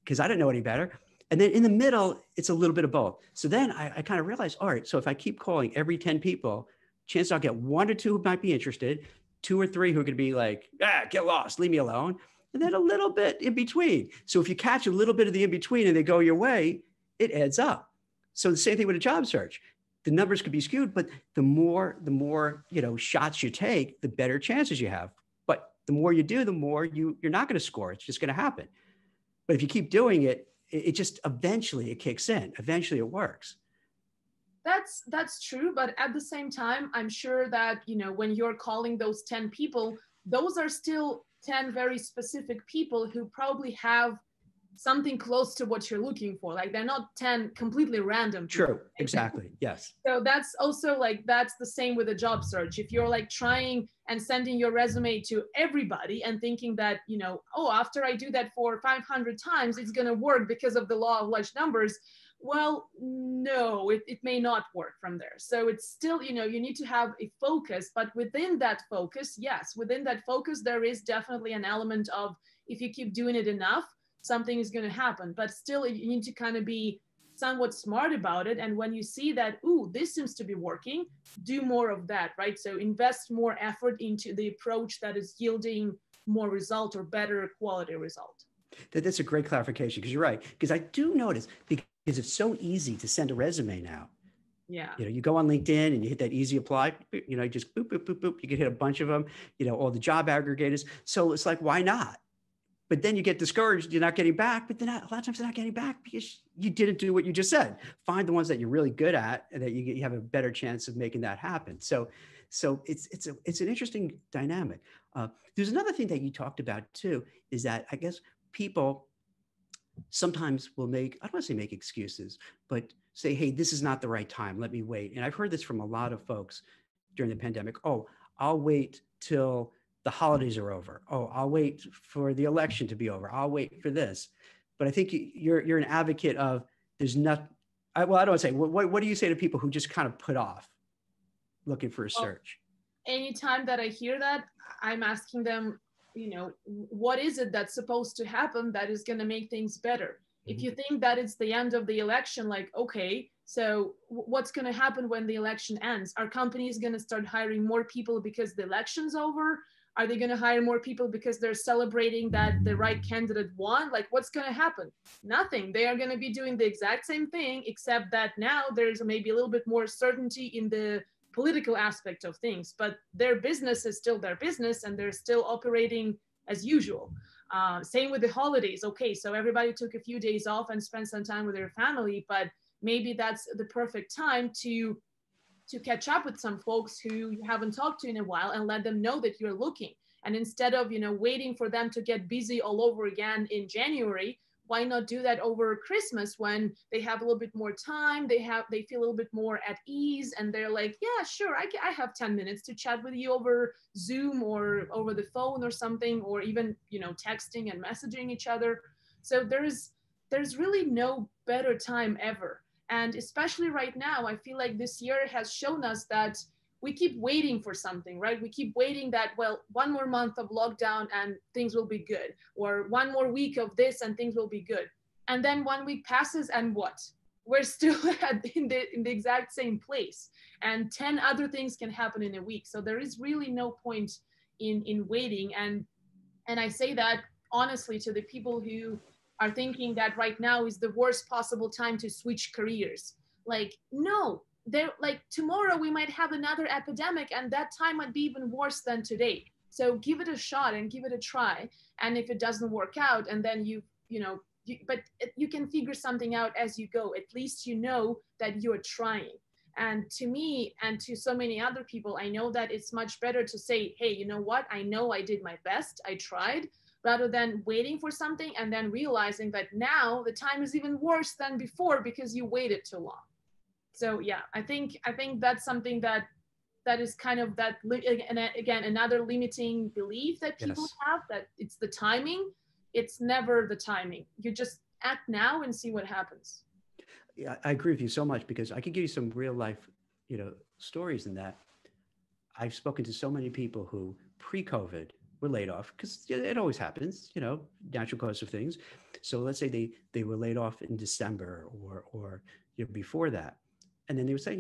Because I didn't know any better. And then in the middle, it's a little bit of both. So then I kind of realized, all right, so if I keep calling every 10 people, chances I'll get 1 or 2 who might be interested, 2 or 3 who are gonna be like, get lost, leave me alone. And then a little bit in between. So if you catch a little bit of the in between and they go your way, it adds up. So the same thing with a job search. The numbers could be skewed, but the more, you know, shots you take, the better chances you have. But the more you do, the more you're not going to score. It's just going to happen. But if you keep doing it, it just eventually it kicks in. Eventually it works. That's true. But at the same time, I'm sure that, you know, when you're calling those 10 people, those are still 10 very specific people who probably have something close to what you're looking for. Like they're not 10 completely random people. True, exactly, yes. So that's also like, that's the same with a job search. If you're like trying and sending your resume to everybody and thinking that, you know, oh, after I do that for 500 times, it's gonna work because of the law of large numbers. Well, no, it may not work from there. So it's still, you know, you need to have a focus, but within that focus, yes, within that focus, there is definitely an element of, if you keep doing it enough, something is going to happen. But still, you need to kind of be somewhat smart about it. And when you see that, ooh, this seems to be working, do more of that, right? So invest more effort into the approach that is yielding more result or better quality result. That's a great clarification, because you're right. Because I do notice, because it's so easy to send a resume now. Yeah. You know, you go on LinkedIn and you hit that easy apply, you know, just boop, boop, boop, boop. You can hit a bunch of them, you know, all the job aggregators. So it's like, why not? But then you get discouraged, you're not getting back, but then a lot of times they're not getting back because you didn't do what you just said. Find the ones that you're really good at and that you have a better chance of making that happen. So it's an interesting dynamic. There's another thing that you talked about too, is that I guess people sometimes will make, I don't want to say make excuses, but say, hey, this is not the right time, let me wait. And I've heard this from a lot of folks during the pandemic. Oh, I'll wait till the holidays are over. Oh, I'll wait for the election to be over. I'll wait for this. But I think you're an advocate of there's not, I don't want to say, what do you say to people who just kind of put off looking for a search? Anytime that I hear that, I'm asking them, you know, what is it that's supposed to happen that is going to make things better? If you think that it's the end of the election, like, okay, so what's going to happen when the election ends? Are companies going to start hiring more people because the election's over? Are they going to hire more people because they're celebrating that the right candidate won? Like, what's going to happen? Nothing. They are going to be doing the exact same thing, except that now there's maybe a little bit more certainty in the political aspect of things, but their business is still their business and they're still operating as usual. Same with the holidays. Okay, so everybody took a few days off and spent some time with their family, but maybe that's the perfect time to catch up with some folks who you haven't talked to in a while and let them know that you're looking. And instead of, you know, waiting for them to get busy all over again in January, why not do that over Christmas when they have a little bit more time, they feel a little bit more at ease, and they're like, yeah, sure, I have 10 minutes to chat with you over Zoom or over the phone or something, or even, you know, texting and messaging each other. So there's really no better time ever. And especially right now, I feel like this year has shown us that we keep waiting for something, right? We keep waiting that, well, one more month of lockdown and things will be good, or one more week of this and things will be good. And then 1 week passes and what? We're still in the exact same place, and 10 other things can happen in a week. So there is really no point in waiting. And I say that honestly to the people who are thinking that right now is the worst possible time to switch careers. Like, no, there, like tomorrow we might have another epidemic and that time might be even worse than today. So give it a shot and give it a try. And if it doesn't work out, and then but you can figure something out as you go. At least you know that you're trying. And to me and to so many other people, I know that it's much better to say, hey, you know what? I know I did my best. I tried, rather than waiting for something and then realizing that now the time is even worse than before because you waited too long. So yeah, I think that's something that is kind of that, and again, another limiting belief that people have, that it's the timing. It's never the timing. You just act now and see what happens. Yeah, I agree with you so much, because I could give you some real life, stories in that. I've spoken to so many people who pre-COVID were laid off, because it always happens, natural cause of things. So let's say they were laid off in December or before that. And then they would say,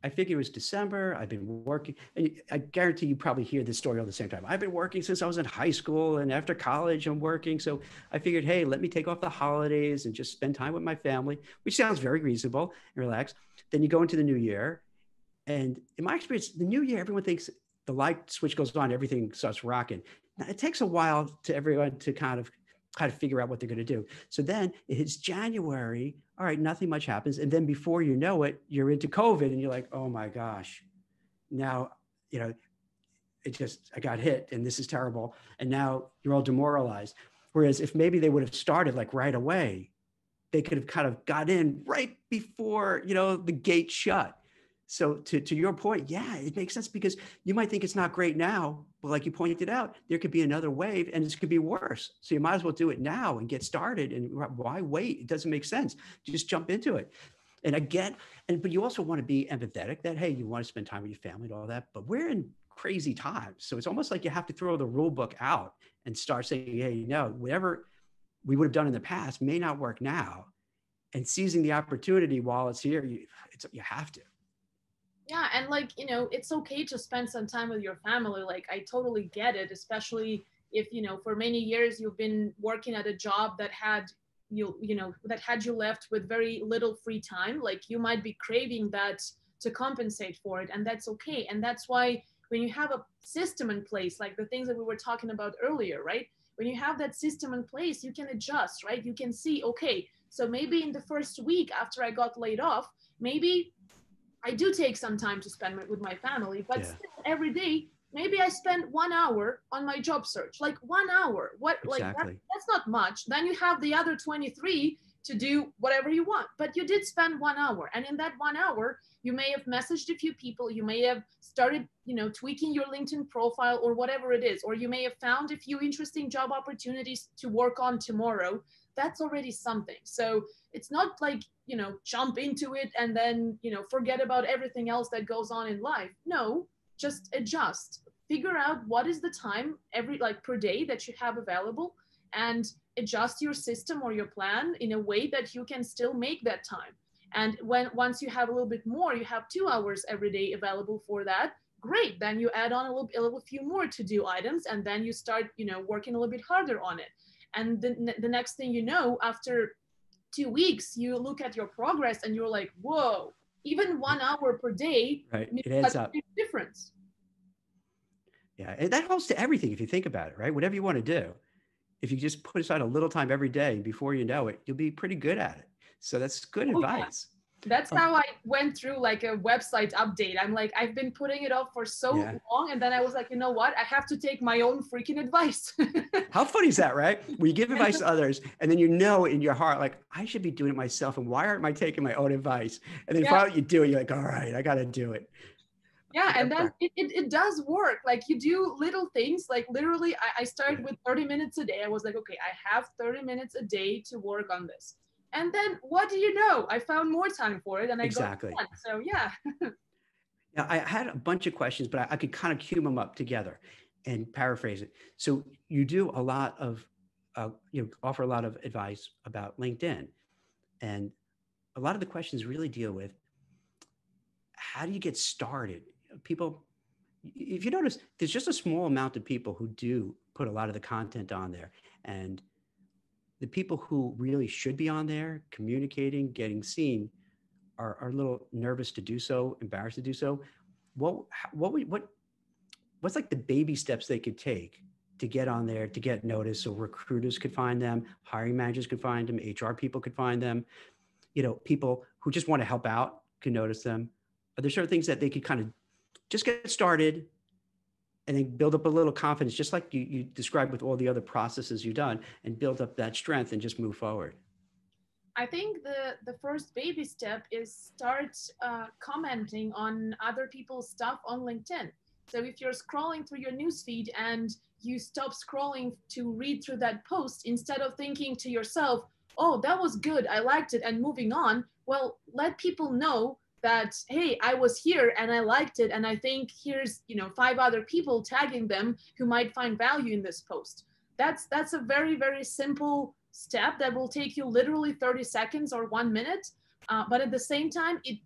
I figure it was December. I've been working. And I guarantee you probably hear this story all the same time. I've been working since I was in high school, and after college, I'm working. So I figured, hey, let me take off the holidays and just spend time with my family, which sounds very reasonable and relaxed. Then you go into the new year. And in my experience, the new year, everyone thinks the light switch goes on, everything starts rocking. Now, it takes a while to everyone to kind of figure out what they're going to do. So then it hits January. All right, nothing much happens. And then before you know it, you're into COVID and you're like, oh my gosh, now, I got hit and this is terrible. And now you're all demoralized. Whereas if maybe they would have started like right away, they could have kind of got in right before, the gate shut. So to your point, yeah, it makes sense, because you might think it's not great now, but like you pointed out, there could be another wave and this could be worse. So you might as well do it now and get started. And why wait? It doesn't make sense. Just jump into it. And again, but you also want to be empathetic that, hey, you want to spend time with your family and all that, but we're in crazy times. So it's almost like you have to throw the rule book out and start saying, hey, whatever we would have done in the past may not work now. And seizing the opportunity while it's here, you have to. Yeah, and it's okay to spend some time with your family. Like, I totally get it, especially if, for many years you've been working at a job that had you left with very little free time. Like, you might be craving that to compensate for it, and that's okay. And that's why when you have a system in place, like the things that we were talking about earlier, right? When you have that system in place, you can adjust, right? You can see, okay, so maybe in the first week after I got laid off, maybe I do take some time to spend with my family, but still every day, maybe I spend 1 hour on my job search, like 1 hour. Exactly. That's not much. Then you have the other 23 to do whatever you want, but you did spend 1 hour. And in that 1 hour, you may have messaged a few people. You may have started, tweaking your LinkedIn profile or whatever it is, or you may have found a few interesting job opportunities to work on tomorrow. That's already something. So it's not like, jump into it and then, forget about everything else that goes on in life. No, just adjust, figure out what is the time per day that you have available, and adjust your system or your plan in a way that you can still make that time. And once you have a little bit more, you have 2 hours every day available for that. Great. Then you add on a little few more to-do items, and then you start, working a little bit harder on it. And the next thing you know, after 2 weeks, you look at your progress and you're like, whoa, even 1 hour per day makes such a big difference. Yeah, and that holds to everything if you think about it, right? Whatever you want to do, if you just put aside a little time every day, before you know it, you'll be pretty good at it. So that's good advice. Yeah. That's how I went through like a website update. I'm like, I've been putting it off for so long. And then I was like, you know what? I have to take my own freaking advice. How funny is that, right? Where you give advice to others and then in your heart, like, I should be doing it myself. And why aren't I taking my own advice? And then finally you do it. You're like, all right, I got to do it. Yeah, and then it does work. Like, you do little things. Like, literally, I started with 30 minutes a day. I was like, okay, I have 30 minutes a day to work on this. And then what do you know? I found more time for it, and I got it done. So yeah. Now, I had a bunch of questions, but I could kind of cue them up together and paraphrase it. So you do a lot of, offer a lot of advice about LinkedIn. And a lot of the questions really deal with how do you get started? People, if you notice, there's just a small amount of people who do put a lot of the content on there. And the people who really should be on there, communicating, getting seen, are a little nervous to do so, embarrassed to do so. What's like the baby steps they could take to get on there, to get noticed, so recruiters could find them, hiring managers could find them, HR people could find them, people who just want to help out can notice them? Are there certain things that they could kind of just get started and then build up a little confidence, just like you described with all the other processes you've done, and build up that strength and just move forward? I think the first baby step is start commenting on other people's stuff on LinkedIn. So if you're scrolling through your newsfeed and you stop scrolling to read through that post, instead of thinking to yourself, oh, that was good, I liked it, and moving on, well, let people know that, hey, I was here and I liked it, and I think here's 5 other people tagging them who might find value in this post. That's a very, very simple step that will take you literally 30 seconds or 1 minute. But at the same time, it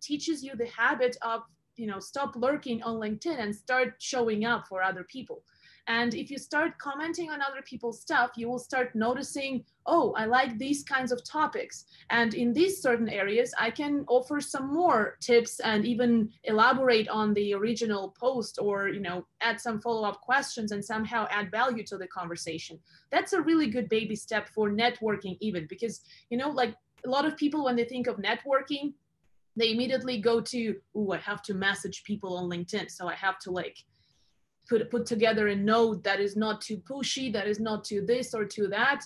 teaches you the habit of, stop lurking on LinkedIn and start showing up for other people. And if you start commenting on other people's stuff, you will start noticing, oh, I like these kinds of topics. And in these certain areas, I can offer some more tips and even elaborate on the original post, or, add some follow-up questions and somehow add value to the conversation. That's a really good baby step for networking even, because, like a lot of people, when they think of networking, they immediately go to, oh, I have to message people on LinkedIn. So I have to put together a note that is not too pushy, that is not too this or too that.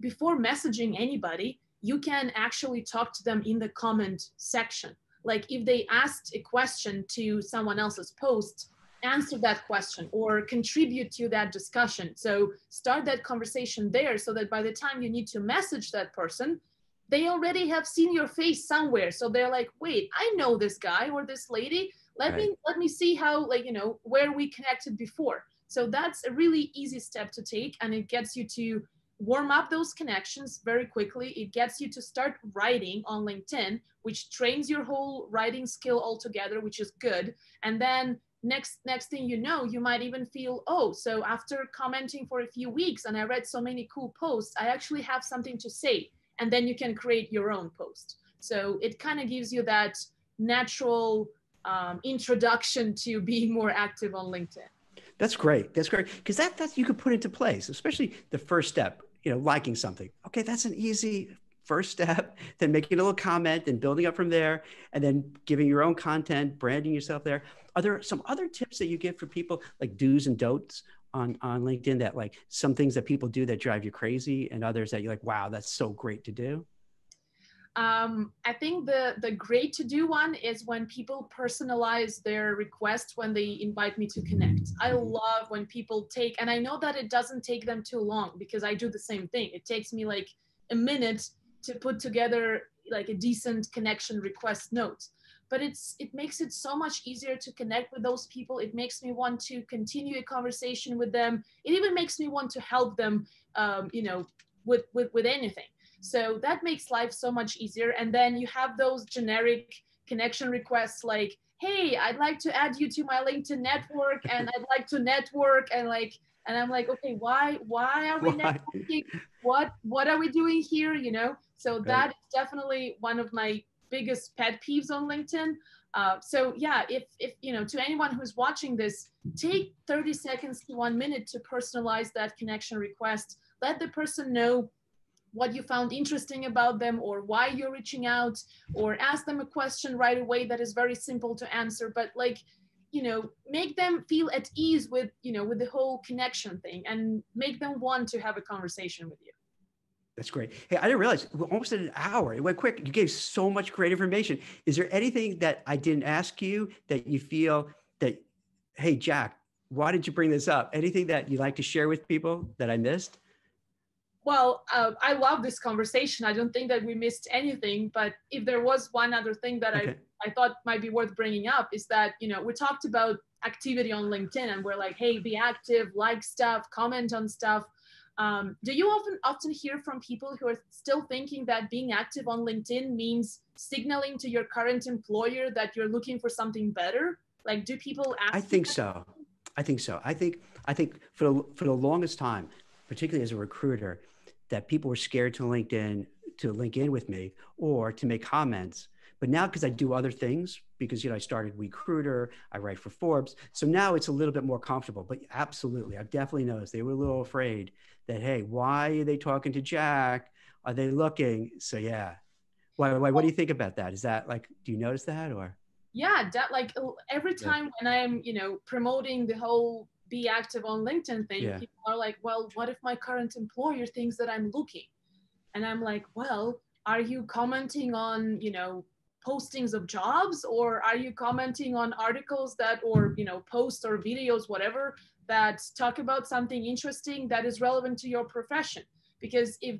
Before messaging anybody, you can actually talk to them in the comment section. Like if they asked a question to someone else's post, answer that question or contribute to that discussion. So start that conversation there, so that by the time you need to message that person, they already have seen your face somewhere. So they're like, wait, I know this guy or this lady. Let me see how, where we connected before. So that's a really easy step to take, and it gets you to warm up those connections very quickly. It gets you to start writing on LinkedIn, which trains your whole writing skill altogether, which is good. And then next thing you know, you might even feel, oh, so after commenting for a few weeks and I read so many cool posts, I actually have something to say. And then you can create your own post. So it kind of gives you that natural introduction to being more active on LinkedIn. That's great. That's great. Because that's you could put into place, especially the first step, liking something. Okay, that's an easy first step. Then making a little comment and building up from there, and then giving your own content, branding yourself there. Are there some other tips that you give for people, like do's and don'ts on LinkedIn, that like some things that people do that drive you crazy, and others that you're like, wow, that's so great to do? I think the great to do one is when people personalize their request when they invite me to connect. I love when people take, and I know that it doesn't take them too long because I do the same thing. It takes me like a minute to put together like a decent connection request note. But it makes it so much easier to connect with those people. It makes me want to continue a conversation with them. It even makes me want to help them, with anything. So that makes life so much easier. And then you have those generic connection requests like, hey, I'd like to add you to my LinkedIn network, and I'd like to network, and I'm like, okay, why are we networking? What are we doing here? So that is definitely one of my biggest pet peeves on LinkedIn. So yeah, if to anyone who's watching this, take 30 seconds to 1 minute to personalize that connection request. Let the person know what you found interesting about them, or why you're reaching out, or ask them a question right away that is very simple to answer, but make them feel at ease with the whole connection thing, and make them want to have a conversation with you. That's great. Hey, I didn't realize we're almost at an hour. It went quick. You gave so much great information. Is there anything that I didn't ask you that you feel that, hey, Jack, why did you bring this up? Anything that you'd like to share with people that I missed? Well, I love this conversation. I don't think that we missed anything, but if there was one other thing that Okay. I thought might be worth bringing up is that, you know, we talked about activity on LinkedIn and we're like, hey, be active, like stuff, comment on stuff. Do you often hear from people who are still thinking that being active on LinkedIn means signaling to your current employer that you're looking for something better? Like, do people ask? I think so. I think so. I think for the longest time, particularly as a recruiter, that people were scared to link in with me or to make comments. But now, because I do other things, because, you know, I started WeCruitr, I write for Forbes. So now it's a little bit more comfortable, but absolutely. I've definitely noticed they were a little afraid that, hey, why are they talking to Jack? Are they looking? So yeah. What do you think about that? Is that like, do you notice that or? Yeah, that like every time when I'm, you know, promoting the whole be active on LinkedIn thing, Yeah. people are like, well, what if my current employer thinks that I'm looking? And I'm like, well, are you commenting on, you know, postings of jobs, or are you commenting on articles that, or, you know, posts or videos, whatever, that talk about something interesting that is relevant to your profession? Because if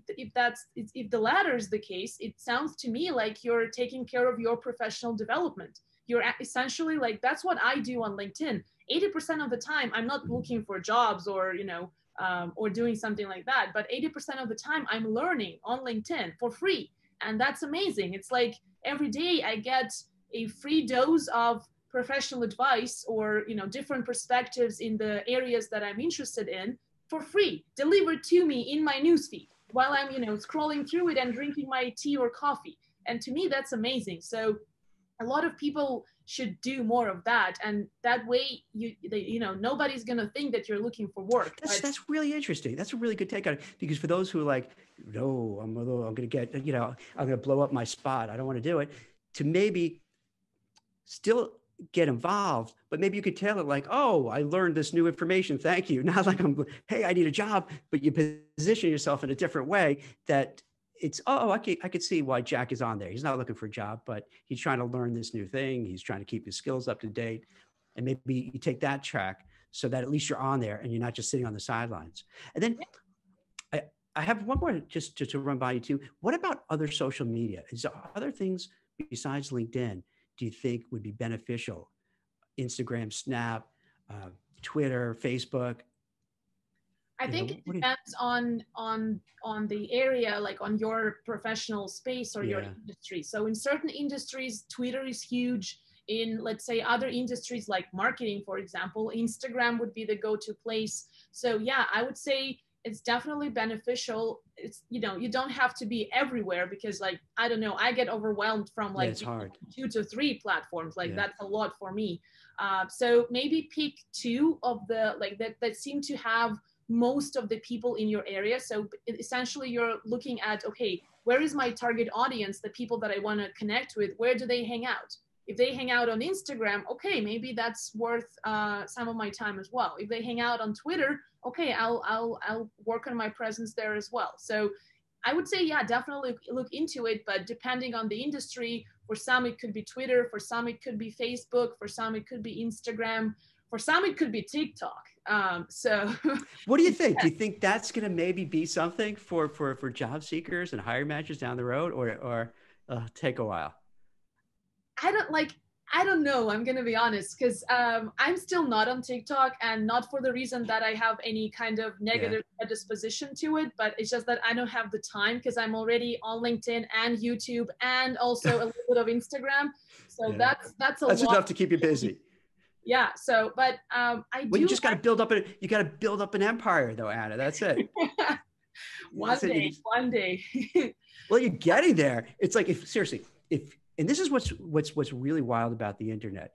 the latter is the case, it sounds to me like you're taking care of your professional development. You're essentially like, that's what I do on LinkedIn. 80% of the time, I'm not looking for jobs or, you know, or doing something like that. But 80% of the time, I'm learning on LinkedIn for free. And that's amazing. It's like every day I get a free dose of professional advice or, you know, different perspectives in the areas that I'm interested in for free, delivered to me in my newsfeed while I'm, you know, scrolling through it and drinking my tea or coffee. And to me, that's amazing. So a lot of people should do more of that, and that way you know, nobody's gonna think that you're looking for work. That's really interesting. That's a really good take on it, because for those who are like, no, I'm going to get, you know, I'm going to blow up my spot, I don't want to do it, to maybe still get involved, but maybe you could tell it like, oh, I learned this new information, thank you. Not like hey, I need a job, but you position yourself in a different way that it's, oh, I could see why Jack is on there. He's not looking for a job, but he's trying to learn this new thing. He's trying to keep his skills up to date. And maybe you take that track so that at least you're on there and you're not just sitting on the sidelines. And then I have one more just to run by you too. What about other social media? Is there other things besides LinkedIn do you think would be beneficial? Instagram, Snap, Twitter, Facebook? I think it depends on the area, like on your professional space or your industry. So in certain industries, Twitter is huge. In, let's say, other industries like marketing, for example, Instagram would be the go-to place. So yeah, I would say it's definitely beneficial. It's, you know, you don't have to be everywhere because, like, I don't know, I get overwhelmed from like it's hard. 2 to 3 platforms. Like that's a lot for me. So maybe pick 2 of the like that seem to have most of the people in your area. So essentially you're looking at, okay, where is my target audience, the people that I want to connect with, where do they hang out? If they hang out on Instagram, okay, maybe that's worth some of my time as well. If they hang out on Twitter, okay, I'll work on my presence there as well. So I would say, yeah, definitely look into it, but depending on the industry, for some it could be Twitter, for some it could be Facebook, for some it could be Instagram, for some it could be TikTok. So what do you think? Do you think that's going to maybe be something for job seekers and hiring managers down the road, or take a while? I don't know. I'm going to be honest, because I'm still not on TikTok, and not for the reason that I have any kind of negative predisposition to it, but it's just that I don't have the time because I'm already on LinkedIn and YouTube and also a little bit of Instagram. So that's a lot. Enough to keep you busy. Yeah. So, but you just got to build up an empire though, Anna. That's it. One day. Well, you're getting there. It's like, and this is what's really wild about the internet.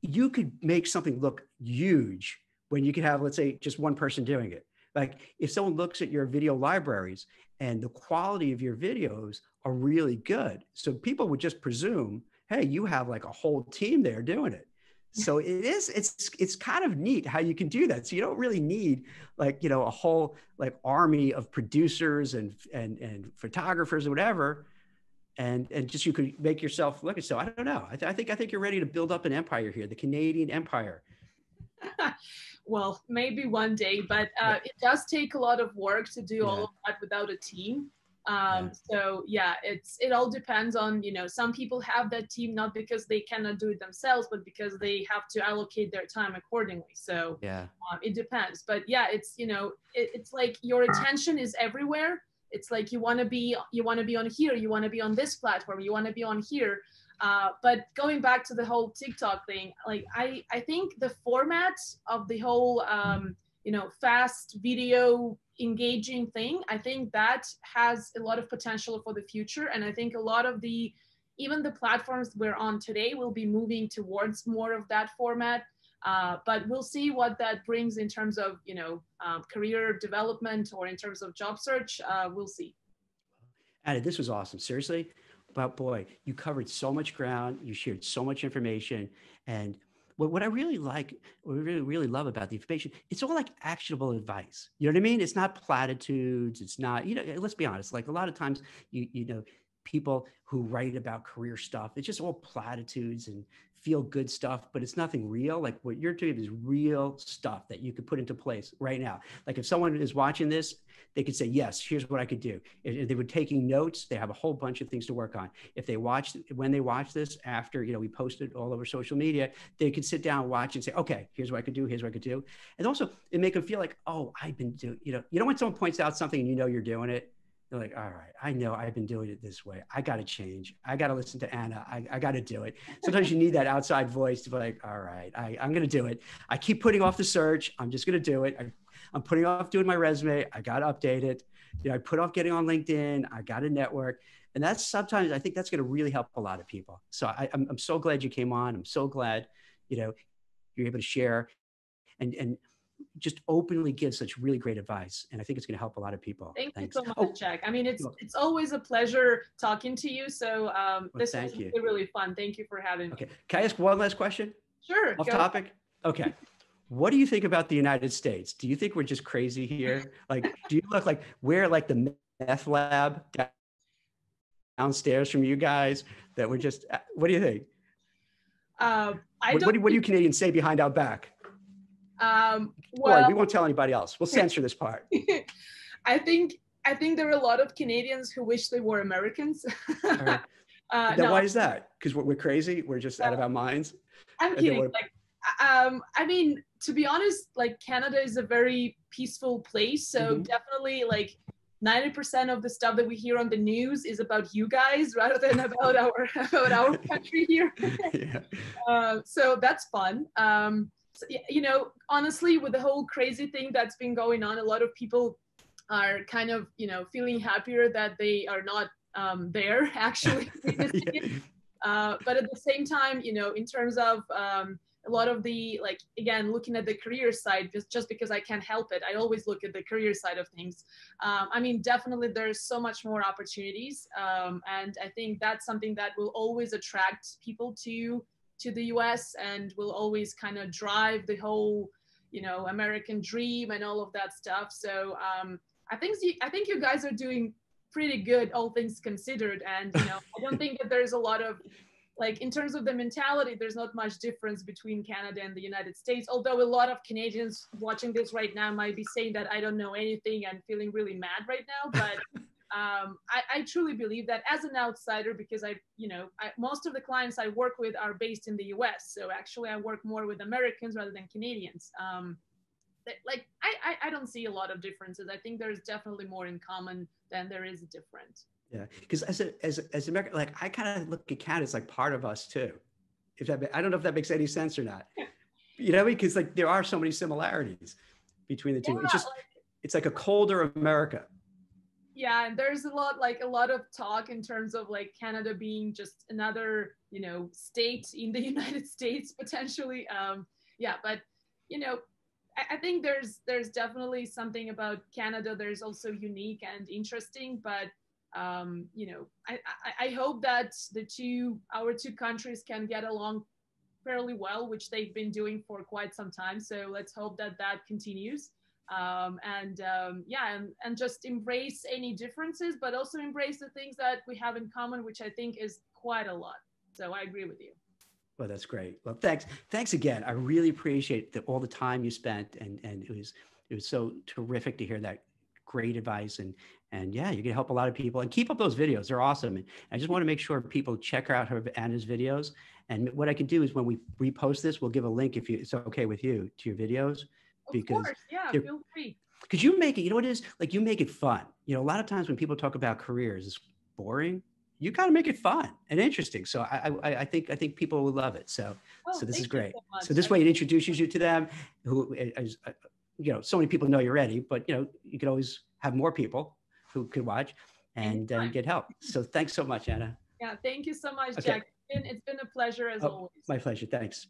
You could make something look huge when you could have, let's say, just one person doing it. Like if someone looks at your video libraries and the quality of your videos are really good, so people would just presume, hey, you have like a whole team there doing it. So it's kind of neat how you can do that. So you don't really need like, you know, a whole like army of producers and photographers or whatever. And just you could make yourself look at. So I don't know. I think you're ready to build up an empire here, the Canadian empire. well, maybe one day, but it does take a lot of work to do all of that without a team. So yeah, it all depends on, you know, some people have that team not because they cannot do it themselves, but because they have to allocate their time accordingly. So it depends. But yeah, it's, you know, it's like your attention is everywhere. It's like you want to be on here, you want to be on this platform, you want to be on here. But going back to the whole TikTok thing, like I think the format of the whole you know, fast video engaging thing, I think that has a lot of potential for the future. And I think a lot of even the platforms we're on today will be moving towards more of that format. But we'll see what that brings in terms of, you know, career development or in terms of job search. We'll see. Anna, this was awesome. Seriously. But boy, you covered so much ground. You shared so much information. And what I really like, what I really love about the information, it's all like actionable advice. You know what I mean? It's not platitudes. It's not, you know, let's be honest, like a lot of times, you know, people who write about career stuff, it's just all platitudes and feel good stuff, but it's nothing real. Like what you're doing is real stuff that you could put into place right now. Like if someone is watching this, they could say, yes, here's what I could do. If they were taking notes, they have a whole bunch of things to work on. If when they watch this after, you know, we post it all over social media, they could sit down, watch and say, okay, here's what I could do. Here's what I could do. And also it make them feel like, oh, I've been doing, you know, when someone points out something and you know, you're doing it, you're like, all right, I know I've been doing it this way. I got to change. I got to listen to Anna. I got to do it. Sometimes you need that outside voice to be like, all right, I'm going to do it. I keep putting off the search. I'm just going to do it. I'm putting off doing my resume. I got to update it. You know, I put off getting on LinkedIn. I got to network. And that's sometimes, I think that's going to really help a lot of people. So I'm so glad you came on. I'm so glad, you know, you're able to share and just openly give such really great advice. And I think it's going to help a lot of people. Thanks. Thanks You so much, Jack. I mean, it's always a pleasure talking to you. So this was really fun. Thank you for having me. Okay. Can I ask one last question? Sure. Off topic? Okay. What do you think about the United States? Do you think we're just crazy here? Like, do you look like we're like the meth lab downstairs from you guys that we're just, what do you think? What do you Canadians say behind our back? Well, boy, we won't tell anybody else. We'll censor this part. I think there are a lot of Canadians who wish they were Americans. Right. No. Why is that? Because we're crazy? We're just out of our minds? I'm kidding. I mean, to be honest, like Canada is a very peaceful place. So definitely like 90% of the stuff that we hear on the news is about you guys rather than about our country here. So that's fun. So, you know, honestly, with the whole crazy thing that's been going on, a lot of people are kind of, you know, feeling happier that they are not there actually. But at the same time, you know, in terms of a lot of the, like, again, looking at the career side, just because I can't help it, I always look at the career side of things. I mean, definitely there's so much more opportunities. And I think that's something that will always attract people to the US and will always kind of drive the whole, you know, American dream and all of that stuff. So I think you guys are doing pretty good, all things considered. And, you know, I don't think that there's a lot of, like, in terms of the mentality, there's not much difference between Canada and the United States, although a lot of Canadians watching this right now might be saying that I don't know anything and feeling really mad right now. But I truly believe that as an outsider, because most of the clients I work with are based in the US. So actually I work more with Americans rather than Canadians. Like, I don't see a lot of differences. I think there's definitely more in common than there is different. Yeah, because as American, like I kind of look at Canada as like part of us too. I don't know if that makes any sense or not. You know, because like there are so many similarities between the two. Yeah, it's just it's like a colder America. Yeah, and there's a lot of talk in terms of like Canada being just another, you know, state in the United States potentially. Yeah, but you know, I think there's definitely something about Canada. There's also unique and interesting, but you know, I hope that our two countries can get along fairly well, which they've been doing for quite some time. So let's hope that continues. And just embrace any differences, but also embrace the things that we have in common, which I think is quite a lot. So I agree with you. Well, that's great. Well, thanks again. I really appreciate all the time you spent, and it was so terrific to hear that great advice, and yeah, you can help a lot of people, and keep up those videos. They're awesome. And I just want to make sure people check out Anna's videos. And what I can do is when we repost this, we'll give a link if it's okay with you to your videos, because of course, yeah, feel free. Because you make it, you know what it is? Like, you make it fun. You know, a lot of times when people talk about careers, it's boring. You got to make it fun and interesting. So I think people will love it. So this is great. So this way it introduces you to them, who is, you know, so many people know you already, but you know, you could always have more people who could watch and get help. So thanks so much, Anna. Yeah, thank you so much, Jack. It's been a pleasure as always. My pleasure. Thanks.